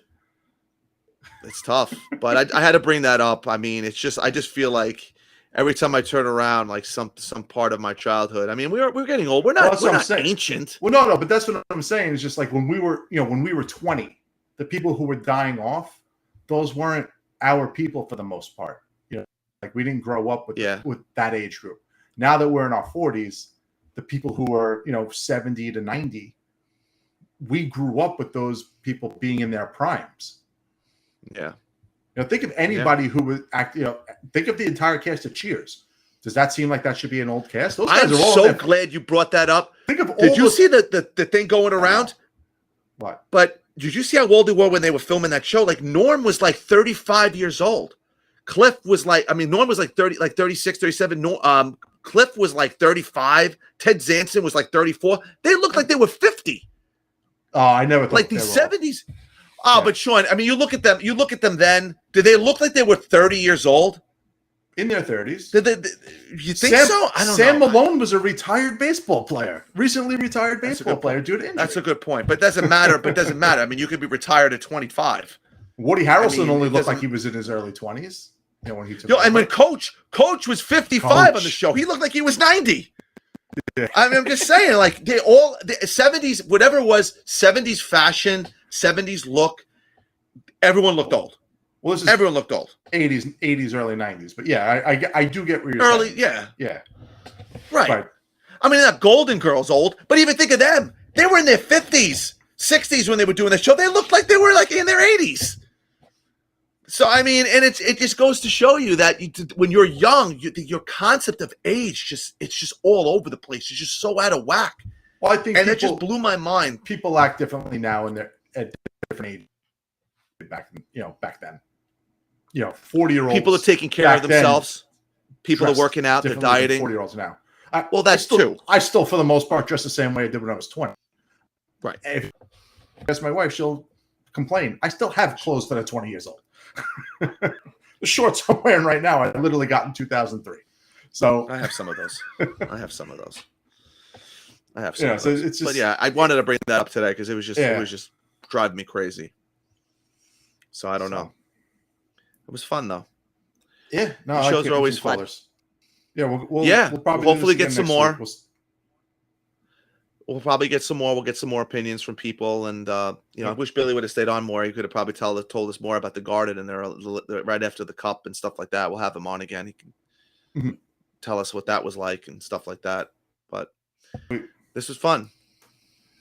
It's tough, but I had to bring that up. I mean, I just feel like every time I turn around, like some part of my childhood. I mean, we're getting old. We're not ancient. Well, no, but that's what I'm saying. It's just like when we were 20, the people who were dying off, those weren't our people for the most part. Like we didn't grow up with that age group. Now that we're in our 40s, the people who are 70 to 90, we grew up with those people being in their primes. Yeah. Think of anybody who would act. Think of the entire cast of Cheers. Does that seem like that should be an old cast? Those guys I'm so glad you brought that up. Think of Did you see the thing going around? What? But did you see how old they were when they were filming that show? Like Norm was like 35 years old. Cliff was Norm was like 30, like 36, 37. Cliff was like 35. Ted Danson was like 34. They looked like they were 50. Oh, I never thought like the 70s. Oh, yeah. But Sean, I mean, you look at them then. Do they look like they were 30 years old? In their 30s. You think so? I don't Sam know. Malone was a retired baseball player, recently retired baseball player due to injury. That's a good point, but it doesn't matter. I mean, you could be retired at 25. Woody Harrelson only looked like he was in his early 20s. You know, when he took and when Coach was 55 on the show, he looked like he was 90. Yeah. I mean, I'm just saying, like the 70s, whatever it was, 70s fashion, 70s look, everyone looked old. Well, this is everyone looked old. 80s, early 90s. But yeah, I do get where you're early, saying. Yeah. Right. I mean, that Golden Girls old, but even think of them. They were in their 50s, 60s when they were doing the show. They looked like they were like in their 80s. So, I mean, and it just goes to show you that when you're young, your concept of age, it's just all over the place. It's just so out of whack. Well, I think it just blew my mind. People act differently now and they're at different age back then. 40-year-olds. People are taking care of themselves. People are working out. They're dieting. 40-years-olds now. That's true. I still, for the most part, dress the same way I did when I was 20. Right. If I ask my wife, she'll complain. I still have clothes that are 20 years old. The shorts I'm wearing right now, I literally got in 2003. So I have some of those. So it's just, but yeah, I wanted to bring that up today because it was just driving me crazy. So I don't know. It was fun though. Yeah, no, the shows are always fun. Colors. Yeah, we'll probably hopefully get some more. We'll probably get some more. We'll get some more opinions from people, and I wish Billy would have stayed on more. He could have probably told us more about the Garden and they're right after the Cup and stuff like that. We'll have him on again. He can tell us what that was like and stuff like that. But this was fun.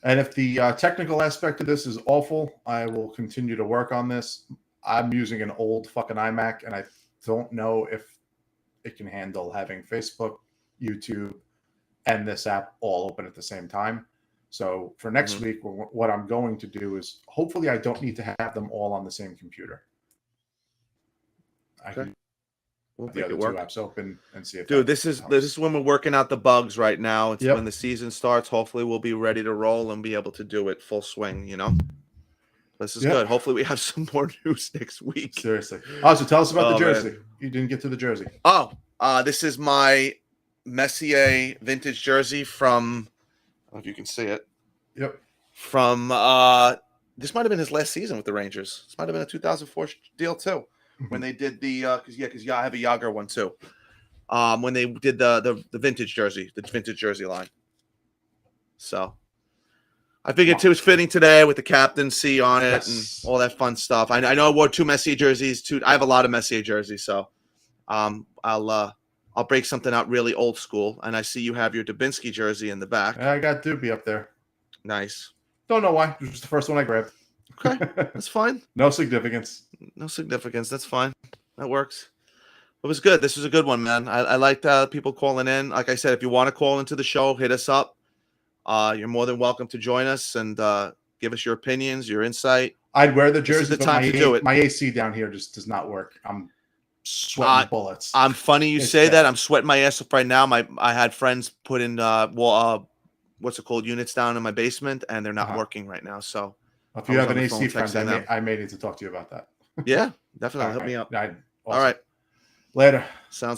And if the technical aspect of this is awful, I will continue to work on this. I'm using an old fucking iMac, and I don't know if it can handle having Facebook, YouTube, and this app all open at the same time. So for next week, what I'm going to do is hopefully I don't need to have them all on the same computer. I can the other two apps open and see if this is when we're working out the bugs right now. It's when the season starts. Hopefully we'll be ready to roll and be able to do it full swing, This is good. Hopefully we have some more news next week. Seriously. So tell us about the jersey. Man. You didn't get to the jersey. This is my Messier vintage jersey from, I don't know if you can see it. Yep. From, this might have been his last season with the Rangers. This might have been a 2004 deal too. When they did the, because I have a Yager one too. When they did the vintage jersey, line. So I figured it was fitting today with the captaincy on it and all that fun stuff. I know I wore two Messier jerseys. I have a lot of Messier jerseys, so I'll break something out really old school. And I see you have your Dubinsky jersey in the back. I got Doobie up there. Nice. Don't know why. It was the first one I grabbed. Okay, that's fine. No significance. That's fine. That works. It was good. This was a good one, man. I liked people calling in. Like I said, if you want to call into the show, hit us up. You're more than welcome to join us and give us your opinions, your insight. I'd wear the jersey. This is the time to do it. My AC down here just does not work. I'm sweating bullets. I'm funny you say that. I'm sweating my ass off right now. I had friends put in what's it called, units down in my basement, and they're not working right now. So if you have an AC friend, I may need to talk to you about that. Yeah, definitely. Help me up. Awesome. All right. Later. Sounds